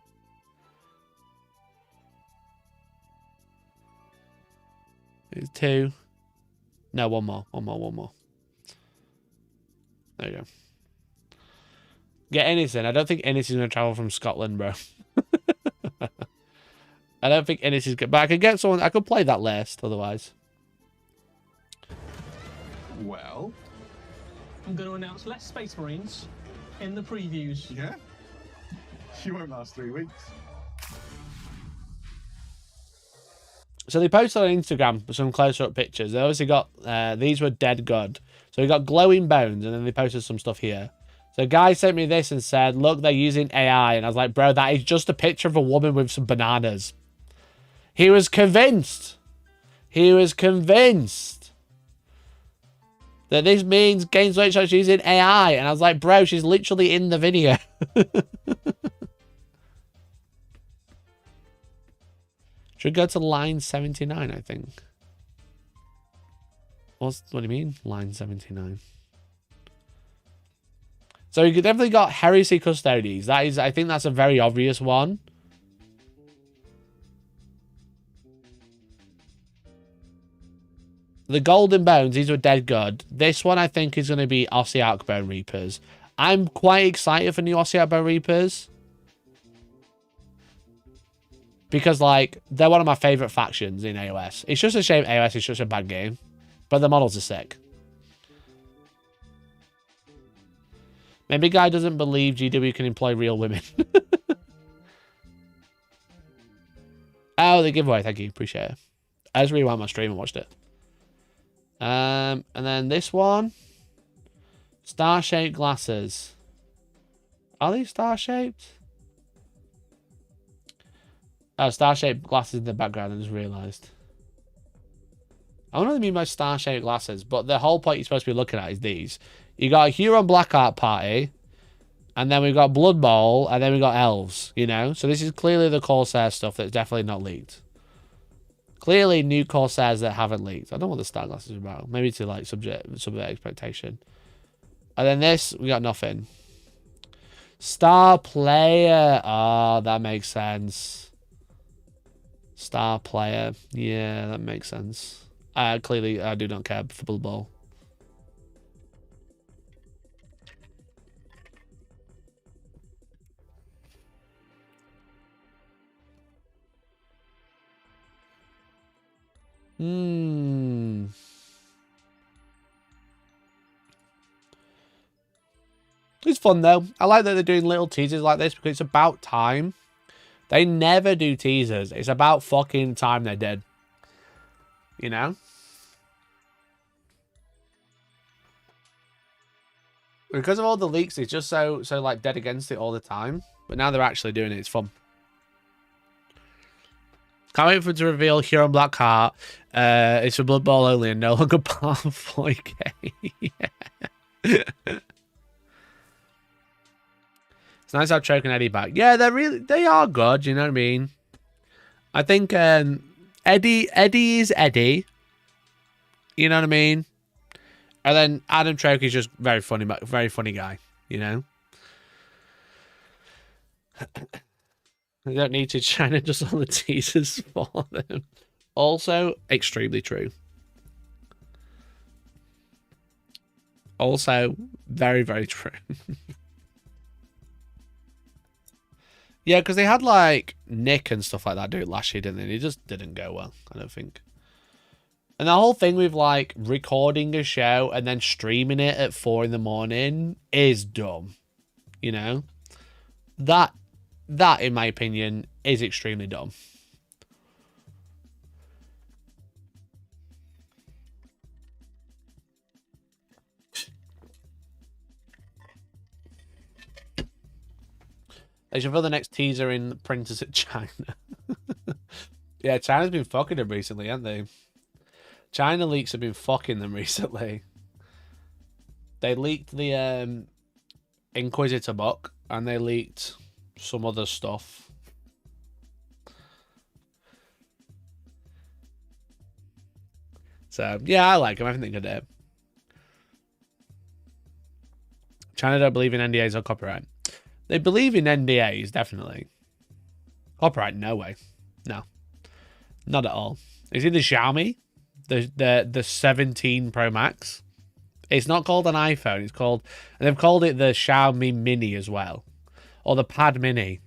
It's 2. No, one more. There you go. Get Ennis in. I don't think Ennis is going to travel from Scotland, bro. I don't think Ennis is good. But I could get someone. I could play that list otherwise. Well, I'm going to announce less Space Marines in the previews. yeah. You won't last 3 weeks. So they posted on Instagram some closer up pictures. They obviously got these were dead good. So we got glowing bones, and then they posted some stuff here. So a guy sent me this and said, look, they're using AI. And I was like, bro, that is just a picture of a woman with some bananas. He was convinced. He was convinced that this means Games Workshop's using AI. And I was like, bro, she's literally in the video. Should we go to line 79, I think. What do you mean, line 79? So you could definitely got Heresy Custodes. That is, I think that's a very obvious one. The Golden Bones, these were dead good. This one I think is going to be Ossiarch Bone Reapers. I'm quite excited for new Ossiarch Bone Reapers. Because, like, they're one of my favourite factions in AOS. It's just a shame AOS is such a bad game. But the models are sick. Maybe Guy doesn't believe GW can employ real women. Oh, the giveaway. Thank you. Appreciate it. I just rewound my stream and watched it. And then this one. Star-shaped glasses. Are these star-shaped? Oh, star-shaped glasses in the background, I just realised. I don't know what I mean by star-shaped glasses, but the whole point you're supposed to be looking at is these. You got a Huron Blackheart party, and then we've got Blood Bowl, and then we've got Elves, you know? So this is clearly the Corsair stuff that's definitely not leaked. Clearly new Corsairs that haven't leaked. I don't know what the star glasses are about. Maybe to, like, subject expectation. And then this, we got nothing. Star Player. Oh, that makes sense. Star Player. Yeah, that makes sense. Clearly, I do not care for Blood Bowl. It's fun, though. I like that they're doing little teasers like this because it's about time. They never do teasers. It's about fucking time they did. You know? Because of all the leaks, it's just so like dead against it all the time. But now they're actually doing it. It's fun. Can't wait for it to reveal Huron Blackheart. It's for Blood Bowl only and no longer part of 40k. Yeah. It's nice to have Choke and Eddie back. Yeah, they are good, you know what I mean? I think Eddie is Eddie. You know what I mean? And then Adam Choke is just very funny guy, you know? They don't need to. China just all the teasers for them. Also, extremely true. Also, very, very true. Yeah, because they had, like, Nick and stuff like that do it last year, didn't they? It just didn't go well, I don't think. And the whole thing with, like, recording a show and then streaming it at 4 in the morning is dumb. You know? That, in my opinion, is extremely dumb. They should put the next teaser in printers at China. Yeah, China's been fucking them recently, haven't they? China leaks have been fucking them recently. They leaked the Inquisitor book, and they leaked some other stuff. So, yeah, I like them. I think they're good. China don't believe in NDAs or copyright. They believe in NDAs, definitely. Copyright, no way. No. Not at all. Is it the Xiaomi? The 17 Pro Max? It's not called an iPhone. It's called... And they've called it the Xiaomi Mini as well. Or the Pad Mini.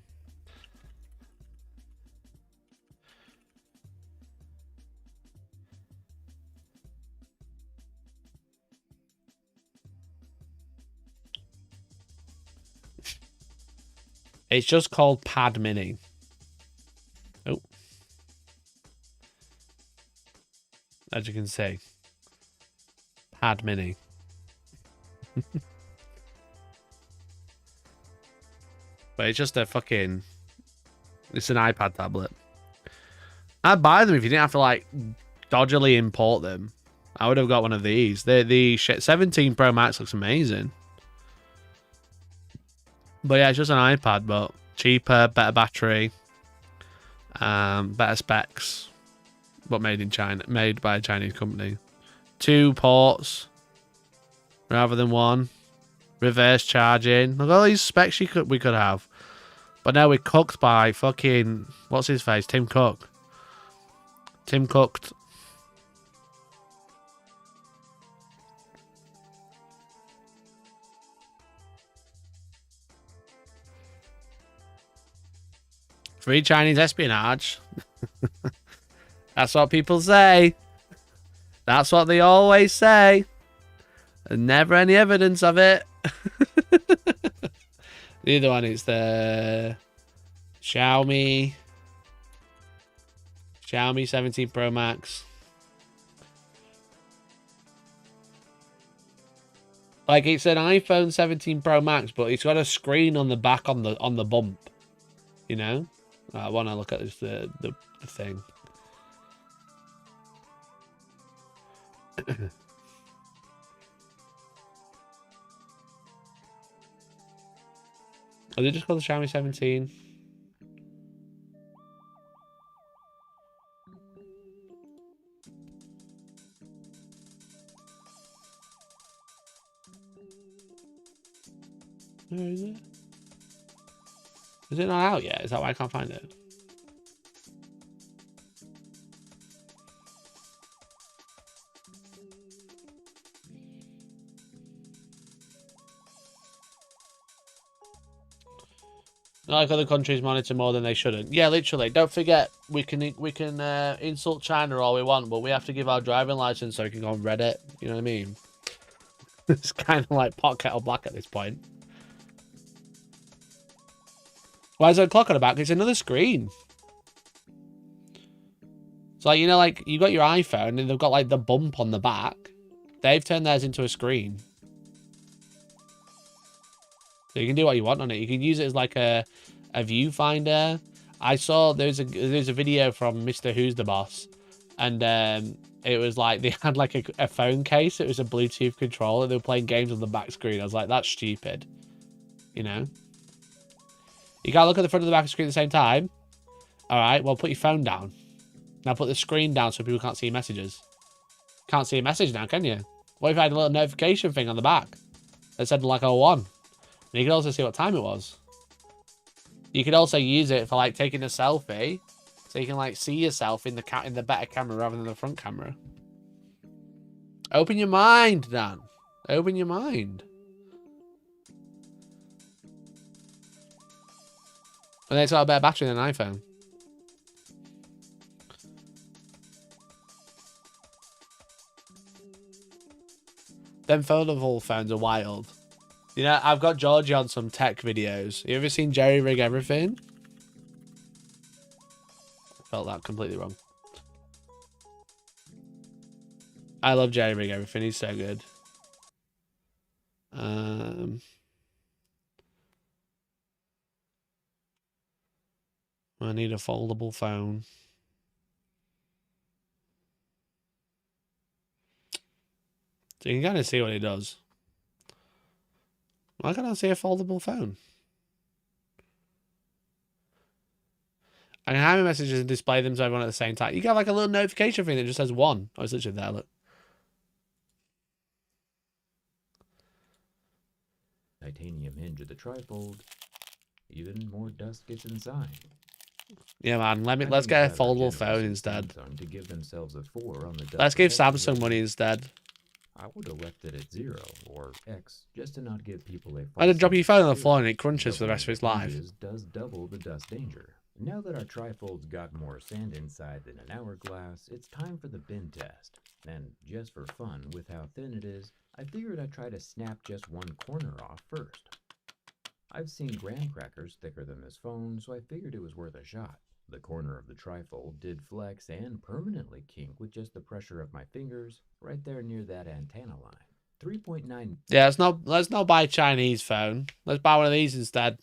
It's just called Pad Mini. Oh. As you can see. Pad Mini. But it's just a fucking... It's an iPad tablet. I'd buy them if you didn't have to, like, dodgily import them. I would have got one of these. The 17 Pro Max looks amazing. But yeah, it's just an iPad, but cheaper, better battery. Better specs, but made in China, made by a Chinese company. 2 ports rather than 1. Reverse charging. Look at all these specs we could have. But now we're cooked by fucking, what's his face? Tim Cook. Tim Cooked. Free Chinese espionage. That's what people say. That's what they always say. And never any evidence of it. The other one is the Xiaomi 17 Pro Max. Like, it's an iPhone 17 Pro Max, but it's got a screen on the back on the bump. You know? I want to look at this, the thing. Are they just called the Xiaomi 17? Where is it? Is it not out yet? Is that why I can't find it? Like other countries monitor more than they shouldn't. Yeah, literally. Don't forget, we can insult China all we want, but we have to give our driving license so we can go on Reddit. You know what I mean? It's kind of like pot kettle black at this point. Why is there a clock on the back? It's another screen. It's like, you know, like you got your iPhone and they've got like the bump on the back. They've turned theirs into a screen. So you can do what you want on it. You can use it as like a viewfinder. I saw there's a video from Mr. Who's the Boss, and it was like they had like a phone case. It was a Bluetooth controller. They were playing games on the back screen. I was like, that's stupid. You know, you can't look at the front and the back of the screen at the same time. All right, well, put your phone down. Now put the screen down so people can't see your messages. Can't see a message now, can you? What if I had a little notification thing on the back that said like 01? And you could also see what time it was. You could also use it for like taking a selfie, so you can like see yourself in the better camera rather than the front camera. Open your mind, Dan. Open your mind. And it's got a better battery than an iPhone. Them foldable phones are wild. You know, I've got Georgie on some tech videos. You ever seen Jerry Rig Everything? I felt that completely wrong. I love Jerry Rig Everything. He's so good. I need a foldable phone. So you can kind of see what it does. Why can't I see a foldable phone? I can have messages and display them to everyone at the same time. You got like a little notification thing that just says 1. Oh, it's literally there, look. Titanium hinge of the trifold. Even more dust gets inside. Yeah, man. Let's get a foldable phone instead. To give themselves a 4 on the let's give Samsung money instead. I would have left it at 0 or X just to not give people a. I'd have dropped your phone on the floor and it crunches for the rest of its life. Does double the dust danger. Now that our trifold's got more sand inside than an hourglass, it's time for the bin test. And just for fun, with how thin it is, I figured I'd try to snap just one corner off first. I've seen graham crackers thicker than this phone, so I figured it was worth a shot. The corner of the trifold did flex and permanently kink with just the pressure of my fingers right there near that antenna line. 3.9. Yeah, let's not buy a Chinese phone. Let's buy one of these instead.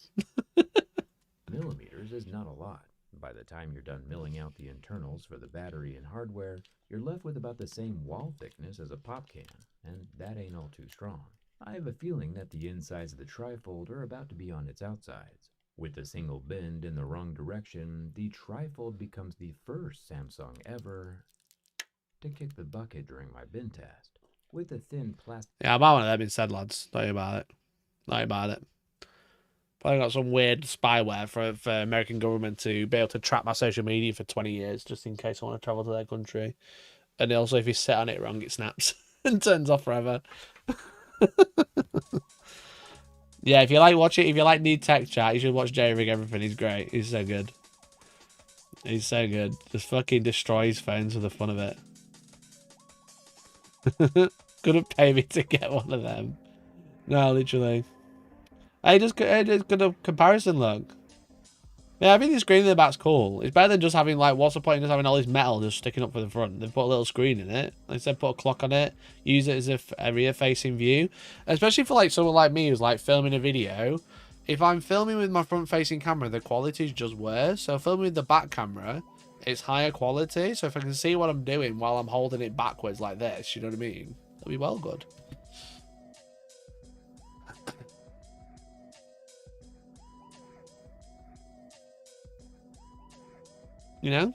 millimeters is not a lot. By the time you're done milling out the internals for the battery and hardware, you're left with about the same wall thickness as a pop can, and that ain't all too strong. I have a feeling that the insides of the trifold are about to be on its outsides. With a single bend in the wrong direction, the trifold becomes the first Samsung ever to kick the bucket during my bin test. With a thin plastic... Yeah, I might want them instead, lads. Don't worry about it. Don't worry about it. Probably got some weird spyware for American government to be able to track my social media for 20 years, just in case I want to travel to their country. And also, if you sit on it wrong, it snaps and turns off forever. Yeah, if you like watching, if you like new tech chat, you should watch Jerry Rig Everything. He's great. He's so good. He's so good. Just fucking destroys phones for the fun of it. Couldn't pay me to get one of them. No, literally. Hey, just good a comparison look. Yeah, I think the screen in the back's cool. It's better than just having, like, what's the point of just having all this metal just sticking up for the front? They've put a little screen in it. Like I said, put a clock on it. Use it as a rear-facing view. Especially for, like, someone like me who's, like, filming a video. If I'm filming with my front-facing camera, the quality is just worse. So filming with the back camera, it's higher quality. So if I can see what I'm doing while I'm holding it backwards like this, you know what I mean? It'll be well good. You know?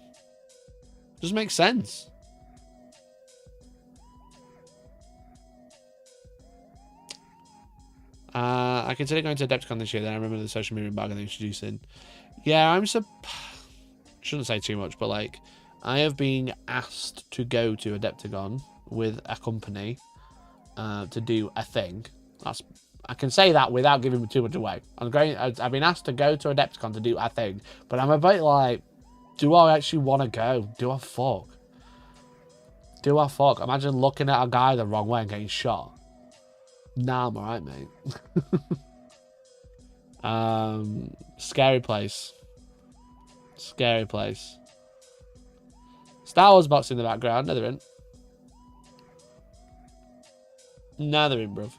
Just makes sense. I consider going to Adepticon this year, then I remember the social media embargo they're introducing. Yeah, shouldn't say too much, but like, I have been asked to go to Adepticon with a company to do a thing. I can say that without giving too much away. I've been asked to go to Adepticon to do a thing, but I'm a bit like, do I actually want to go? Do I fuck? Do I fuck? Imagine looking at a guy the wrong way and getting shot. Nah, I'm alright, mate. Scary place. Scary place. Star Wars box in the background. No, they're in. No, they're in, bruv.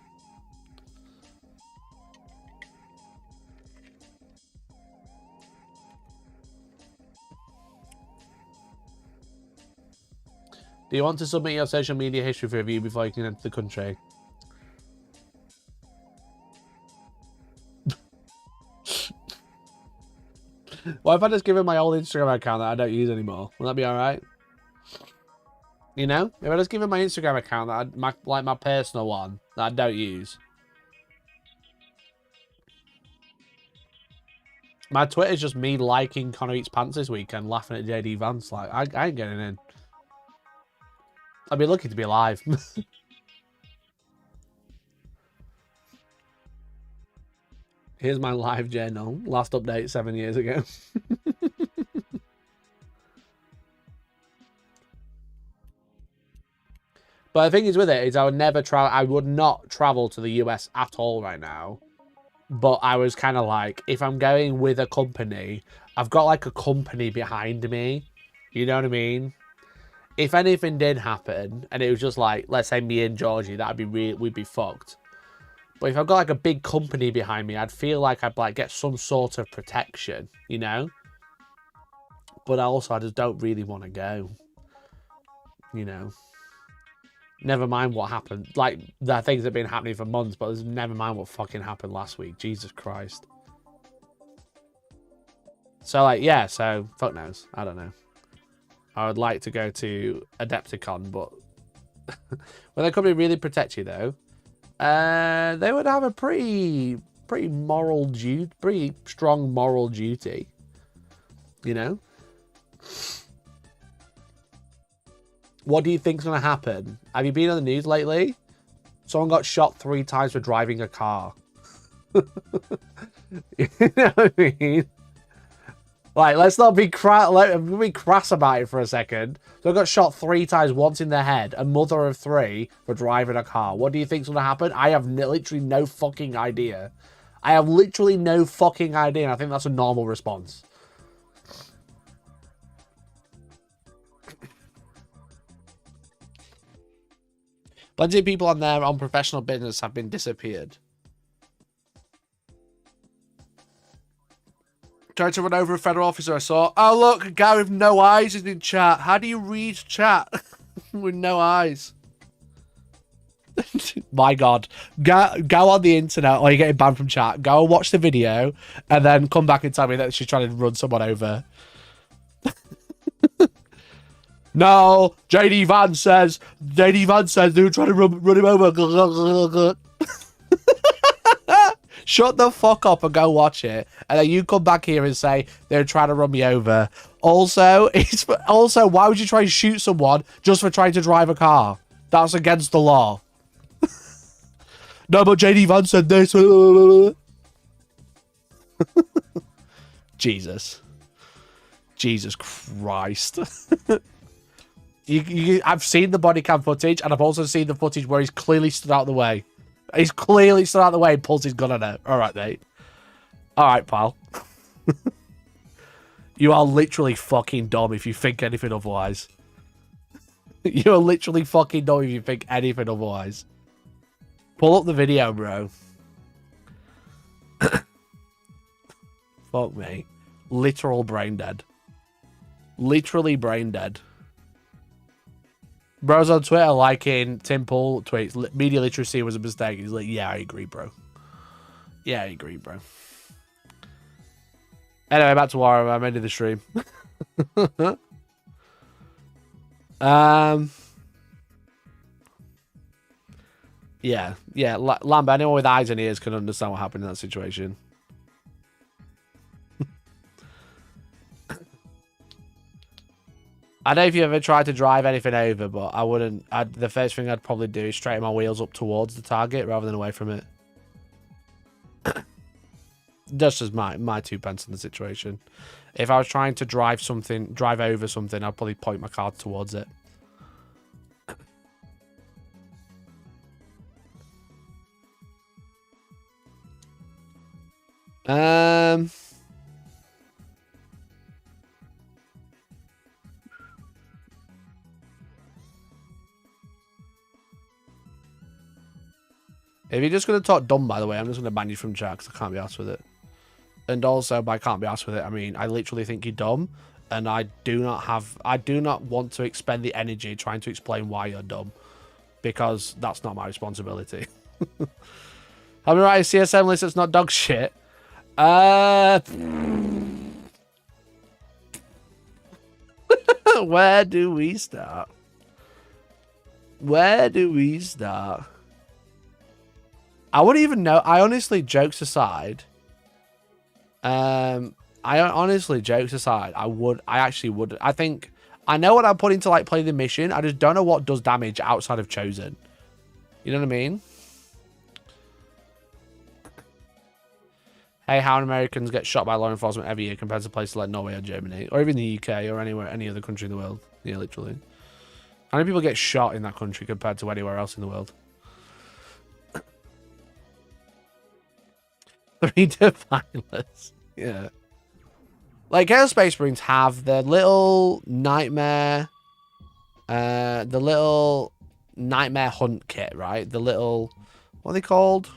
Do you want to submit your social media history for review before you can enter the country? What if I just give him my old Instagram account that I don't use anymore? Will that be alright? You know? If I just give him my Instagram account, that my personal one, that I don't use. My Twitter's just me liking Connor Eats Pants this weekend, laughing at JD Vance. Like, I ain't getting in. I'd be lucky to be alive. Here's my live journal. Last update 7 years ago. But the thing is with it is I would not travel to the US at all right now. But I was kind of like, if I'm going with a company, I've got like a company behind me. You know what I mean? If anything did happen, and it was just like, let's say me and Georgie, we'd be fucked. But if I've got like a big company behind me, I'd feel like I'd like get some sort of protection, you know? But also, I just don't really want to go. You know? Never mind what happened. Like, the things that have been happening for months, but never mind what fucking happened last week. Jesus Christ. So, like, yeah, so, fuck knows. I don't know. I would like to go to Adepticon, but when the company really protect you, though, they would have a pretty moral duty, pretty strong moral duty, you know? What do you think's going to happen? Have you been on the news lately? Someone got shot 3 times for driving a car. You know what I mean? Like, let's not be crass about it for a second. So I got shot 3 times, once in the head, a mother of 3 for driving a car. What do you think's going to happen? I have literally no fucking idea. I have literally no fucking idea, and I think that's a normal response. Plenty of people on there on professional business have been disappeared. Tried to run over a federal officer I saw. Oh, look, a guy with no eyes is in chat. How do you read chat with no eyes? My God. Go on the internet, or you're getting banned from chat. Go and watch the video, and then come back and tell me that she's trying to run someone over. No, JD Van says they were trying to run him over. Shut the fuck up and go watch it, and then you come back here and say they're trying to run me over. Also, why would you try and shoot someone just for trying to drive a car? That's against the law. No, but JD Van said this. Jesus Christ. I've seen the body cam footage, and I've also seen the footage where he's clearly stood out of the way. He's clearly stood out of the way and pulls his gun on it. All right, mate. All right, pal. You are literally fucking dumb if you think anything otherwise. You're literally fucking dumb if you think anything otherwise. Pull up the video, bro. Fuck me. Literal brain dead. Literally brain dead. Bro's on Twitter liking Tim Pool tweets. Media literacy was a mistake. He's like, yeah, I agree, bro. Yeah, I agree, bro. Anyway, back to Warhammer. I'm ending the stream. Yeah. Lambert, anyone with eyes and ears can understand what happened in that situation. I don't know if you ever tried to drive anything over, but I wouldn't. The first thing I'd probably do is straighten my wheels up towards the target rather than away from it. That's just my 2 pence in the situation. If I was trying to drive over something, I'd probably point my car towards it. If you're just going to talk dumb, by the way, I'm just going to ban you from chat because I can't be arsed with it. And also, by can't be arsed with it, I mean, I literally think you're dumb, and I do not want to expend the energy trying to explain why you're dumb, because that's not my responsibility. I'm right, CSM list, it's not dog shit. Where do we start? Where do we start? I wouldn't even know. I honestly, jokes aside, I actually would. I think I know what I put into like play the mission. I just don't know what does damage outside of Chosen. You know what I mean? Hey, how Americans get shot by law enforcement every year compared to places like Norway or Germany, or even the UK or any other country in the world. Yeah, literally. How many people get shot in that country compared to anywhere else in the world? 3 defilers. Yeah. Like, Chaos Space Marines have the little nightmare hunt kit, right? The little, what are they called?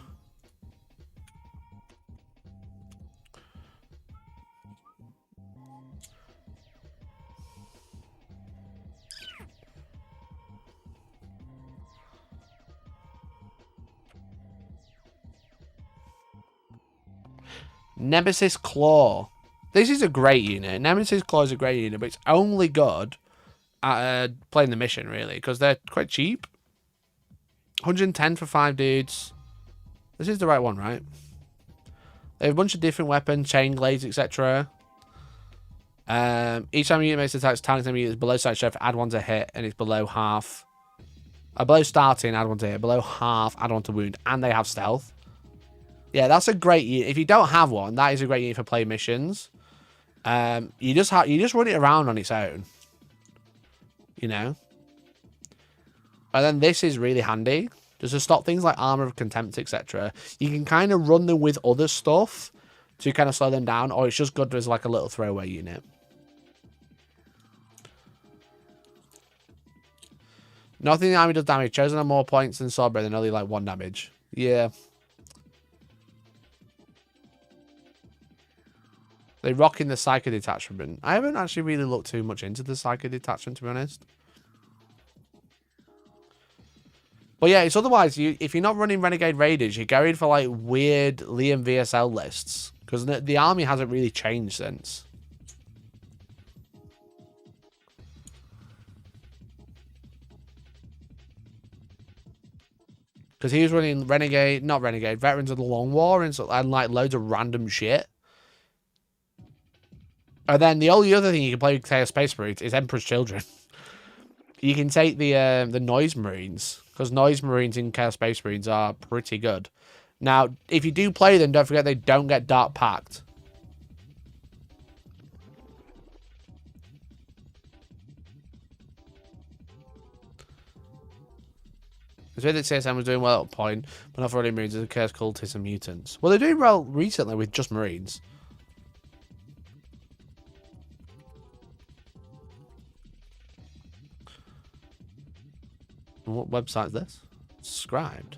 Nemesis Claw. This is a great unit. Nemesis Claw is a great unit, but it's only good at playing the mission, really, because they're quite cheap. 110 for 5 dudes. This is the right one, right? They have a bunch of different weapons, chain glades, etc. Each time a unit makes attacks, target time unit is below side strength, add 1 to hit, and it's below half. Below starting, add 1 to hit. Below half, add 1 to wound, and they have stealth. Yeah, that's a great unit. If you don't have one, that is a great unit for playing missions. You just run it around on its own, you know. And then this is really handy just to stop things like armor of contempt, etc. You can kind of run them with other stuff to kind of slow them down, or it's just good as like a little throwaway unit. Nothing in the army does damage. Chosen have more points than Swordbearer than only like 1 damage. Yeah. They rock in the Psycho Detachment. I haven't actually really looked too much into the Psycho Detachment, to be honest. But yeah, it's otherwise, if you're not running Renegade Raiders, you're going for like weird Liam VSL lists. Because the army hasn't really changed since. Because he was running Veterans of the Long War and like loads of random shit. And then the only other thing you can play with Chaos Space Marines is Emperor's Children. You can take the Noise Marines, because Noise Marines in Chaos Space Marines are pretty good. Now, if you do play them, don't forget they don't get Dark Pact. It's weird that CSM was doing well at a point, but not for only Marines, as a Chaos Cultists and Mutants. Well, they're doing well recently with just Marines. And what website is this? Scribed.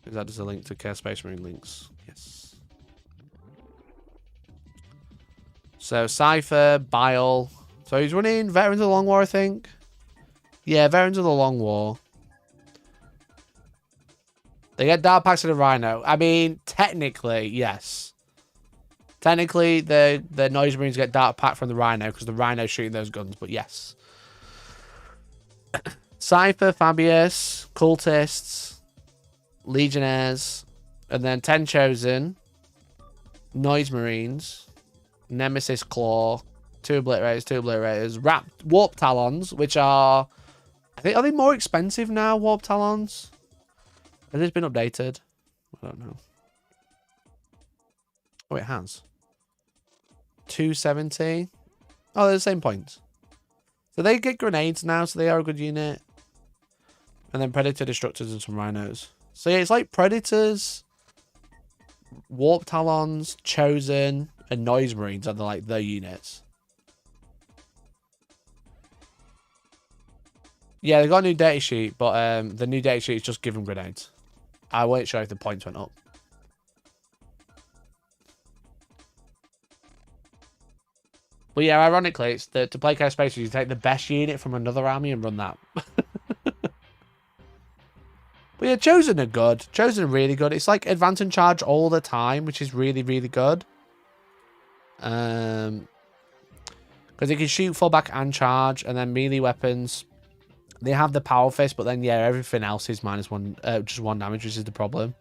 Is that just a link to Chaos Space Marine links? Yes. So, Cypher, Bile. So, he's running Veterans of the Long War, I think. Yeah, Veterans of the Long War. They get Dark Packs of the Rhino. I mean, technically, yes. Technically, the Noise Marines get Dark Pack from the Rhino because the Rhino's shooting those guns, but yes. Cypher, Fabius, Cultists, Legionnaires, and then 10 Chosen, Noise Marines, Nemesis Claw, 2 Obliterators, Warp Talons, which are... I think, are they more expensive now, Warp Talons? Has this been updated? I don't know. Oh, it has. 270. Oh, they're the same points. So they get grenades now, so they are a good unit. And then Predator, Destructors, and some Rhinos. So yeah, it's like Predators, Warp Talons, Chosen, and Noise Marines are like the units. Yeah, they got a new data sheet, but the new data sheet is just give them grenades. I won't show if the points went up. But yeah, ironically, it's to play Chaos Space, you take the best unit from another army and run that. But yeah, Chosen are good. Chosen are really good. It's like advance and charge all the time, which is really, really good. Because it can shoot fullback and charge, and then melee weapons. They have the power fist, but then yeah, everything else is -1, just 1 damage, which is the problem.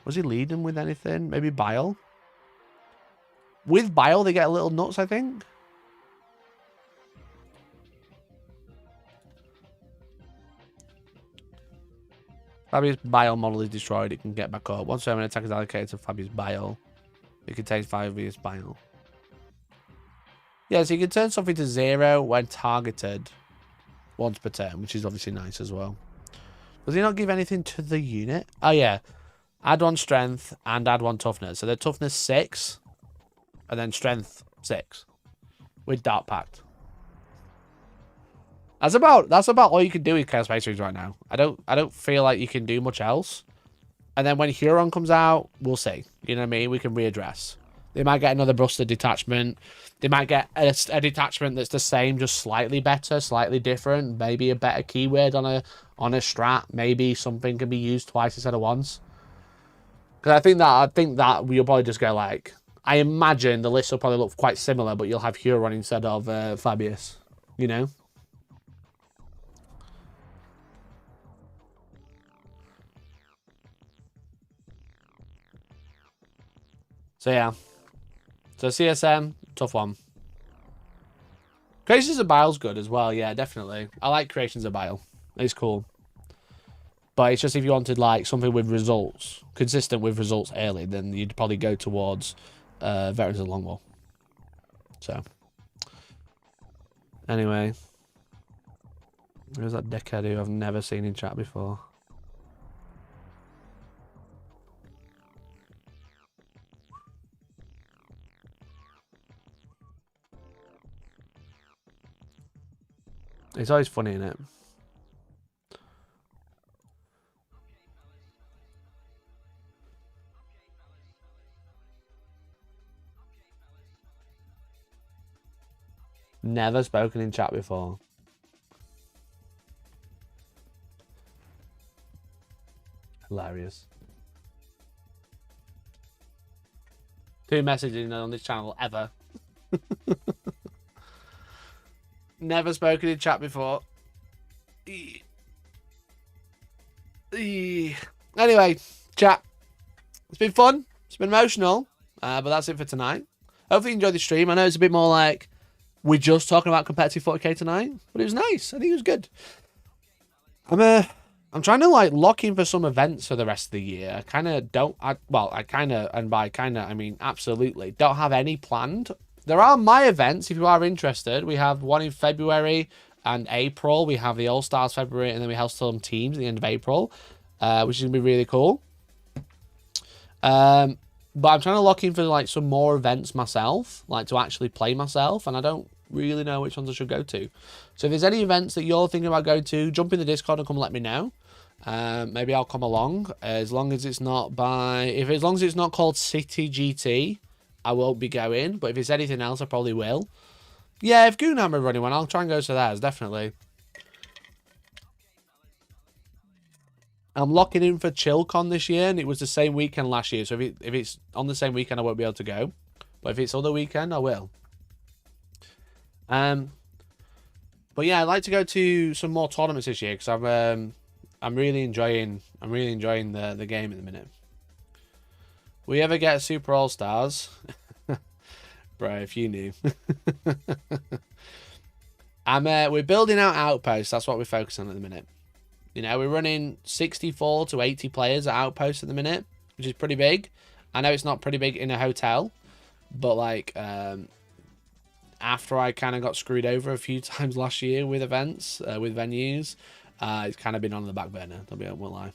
Was he leading with anything? Maybe Bile? With Bile, they get a little nuts, I think. Fabius Bile model is destroyed. It can get back up. Once an attack is allocated to Fabius Bile, it contains Fabius Bile. Yeah, so you can turn something to 0 when targeted once per turn, which is obviously nice as well. Does he not give anything to the unit? Oh, yeah. Add 1 strength and add 1 toughness. So they're toughness 6 and then strength 6 with Dark Pact. That's about all you can do with Chaos Space Marines right now. I don't feel like you can do much else. And then when Huron comes out, we'll see. You know what I mean? We can readdress. They might get another Buster detachment. They might get a detachment that's the same, just slightly better, slightly different. Maybe a better keyword on a strat. Maybe something can be used twice instead of once. Because I think that we'll probably just go like... I imagine the list will probably look quite similar, but you'll have Huron instead of Fabius. You know? So yeah. So CSM, tough one. Creations of Bile's good as well, yeah, definitely. I like Creations of Bile. It's cool. But it's just if you wanted like something with results, consistent with results early, then you'd probably go towards Veterans of the Long War. So. Anyway. There's that dickhead who I've never seen in chat before. It's always funny, isn't it? Never spoken in chat before. Hilarious. 2 messaging on this channel ever. Never spoken in chat before. Anyway, chat. It's been fun. It's been emotional. But that's it for tonight. Hopefully you enjoyed the stream. I know it's a bit more like we're just talking about competitive 40k tonight, but it was nice. I think it was good. I'm trying to like lock in for some events for the rest of the year. I kind of don't. I kind of, and by kind of I mean absolutely, don't have any planned. There are my events if you are interested. We have one in February and April. We have the All Stars February, and then we have some teams at the end of April, which is gonna be really cool. But I'm trying to lock in for like some more events myself, like to actually play myself, and I don't really know which ones I should go to. So if there's any events that you're thinking about going to, jump in the Discord and come let me know. Maybe I'll come along, as long as it's not as long as it's not called City GT, I won't be going. But if it's anything else, I probably will. Yeah, if Goonhammer are running one, I'll try and go to theirs, definitely. I'm locking in for ChillCon this year, and it was the same weekend last year. So if it's on the same weekend, I won't be able to go. But if it's other weekend, I will. But yeah, I'd like to go to some more tournaments this year because I'm really enjoying the game at the minute. We ever get Super All Stars? Bro, if you knew. We're building out Outpost. That's what we're focusing on at the minute. You know, we're running 64 to 80 players at Outpost at the minute, which is pretty big. I know it's not pretty big in a hotel, but like after I kind of got screwed over a few times last year with events, with venues, it's kind of been on the back burner. I won't lie.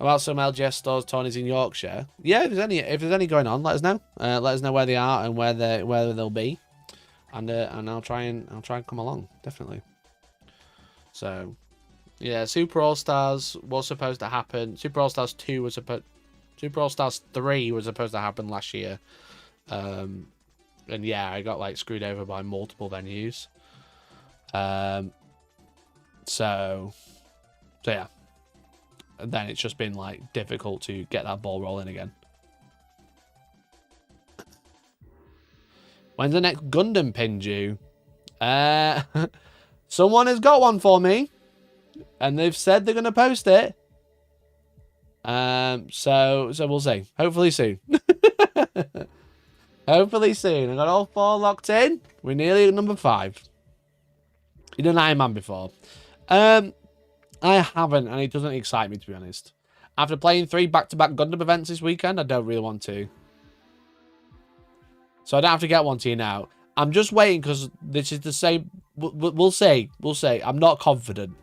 About some LGS stores, tourneys in Yorkshire. Yeah, if there's any going on, let us know. Let us know where they are and where they'll be, and I'll try and come along, definitely. So, yeah, Super All Stars was supposed to happen. Super All Stars 3 was supposed to happen last year. And yeah, I got like screwed over by multiple venues. So yeah. And then it's just been like difficult to get that ball rolling again. When's the next Gundam pin due? Someone has got one for me, and they've said they're going to post it. So we'll see. Hopefully soon. Hopefully soon. I got all 4 locked in. We're nearly at number 5. You done Iron Man before? I haven't, and it doesn't excite me, to be honest. After playing 3 back-to-back Gundam events this weekend, I don't really want to. So I don't have to get one to you now. I'm just waiting because this is the same. We'll see. We'll see. I'm not confident.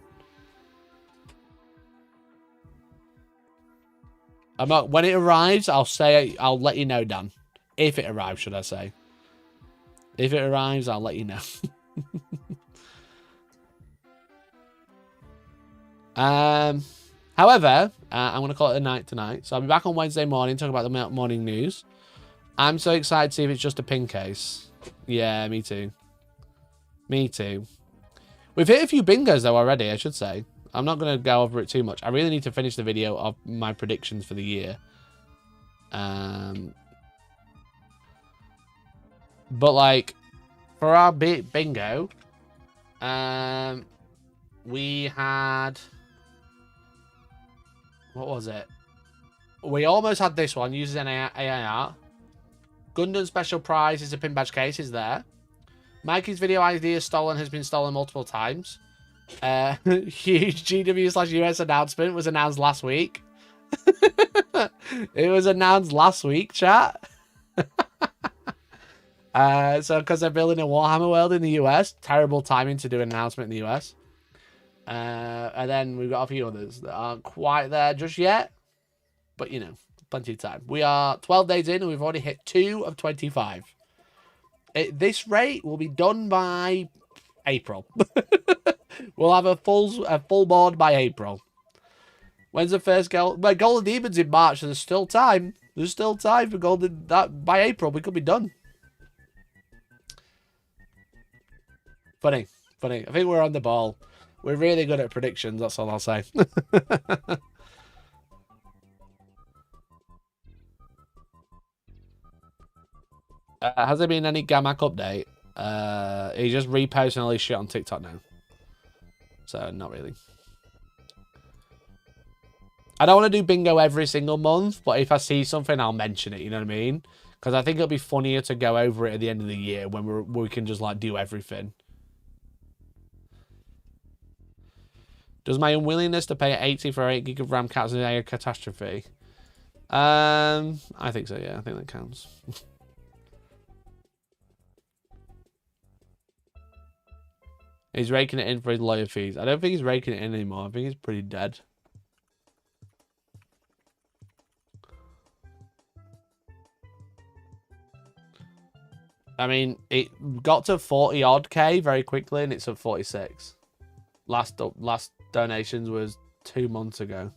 I'm not. When it arrives, I'll say. I'll let you know, Dan. If it arrives, should I say? If it arrives, I'll let you know. However, I'm going to call it a night tonight. So I'll be back on Wednesday morning talking about the morning news. I'm so excited to see if it's just a pin case. Yeah, me too. Me too. We've hit a few bingos though already, I should say. I'm not going to go over it too much. I really need to finish the video of my predictions for the year. But like, for our bingo, we had... What was it? We almost had this one. Uses an AIR. Gundam special prize is a pin badge case. Is there? Mikey's video idea has been stolen multiple times. Huge GW/US announcement was announced last week. It was announced last week, chat. So because they're building a Warhammer world in the US, terrible timing to do an announcement in the US. And then we've got a few others that aren't quite there just yet. But, you know, plenty of time. We are 12 days in and we've already hit 2 of 25. At this rate, we'll be done by April. We'll have a full board by April. When's the first goal? Well, Golden Demons in March, so there's still time. There's still time for Golden... by April, we could be done. Funny. I think we're on the ball. We're really good at predictions, that's all I'll say. Has there been any Gamak update? He's just reposting all his shit on TikTok now. So, not really. I don't want to do bingo every single month, but if I see something, I'll mention it, you know what I mean? Because I think it'll be funnier to go over it at the end of the year when we can just, like, do everything. Does my unwillingness to pay 80 for 8 gig of RAM count as a catastrophe? I think so, yeah. I think that counts. He's raking it in for his lawyer fees. I don't think he's raking it in anymore. I think he's pretty dead. I mean, it got to 40 odd K very quickly, and it's at 46. Last donations was 2 months ago.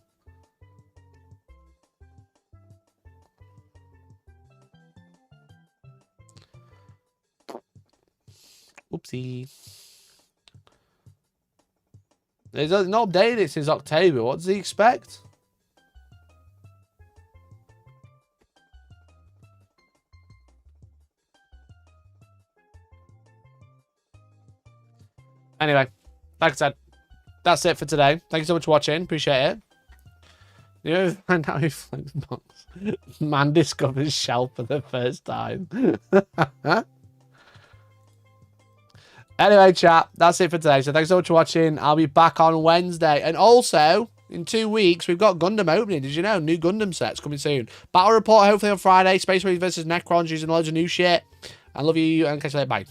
Oopsie. He's not updated it since October. What does he expect? Anyway, like I said, that's it for today. Thank you so much for watching. Appreciate it. You know, find out who flex box. Man discovers shell for the first time. Anyway, chat, that's it for today. So thanks so much for watching. I'll be back on Wednesday. And also, in 2 weeks, we've got Gundam opening. Did you know? New Gundam sets coming soon. Battle report hopefully on Friday. Space Marine versus Necrons using loads of new shit. I love you and catch you later. Bye.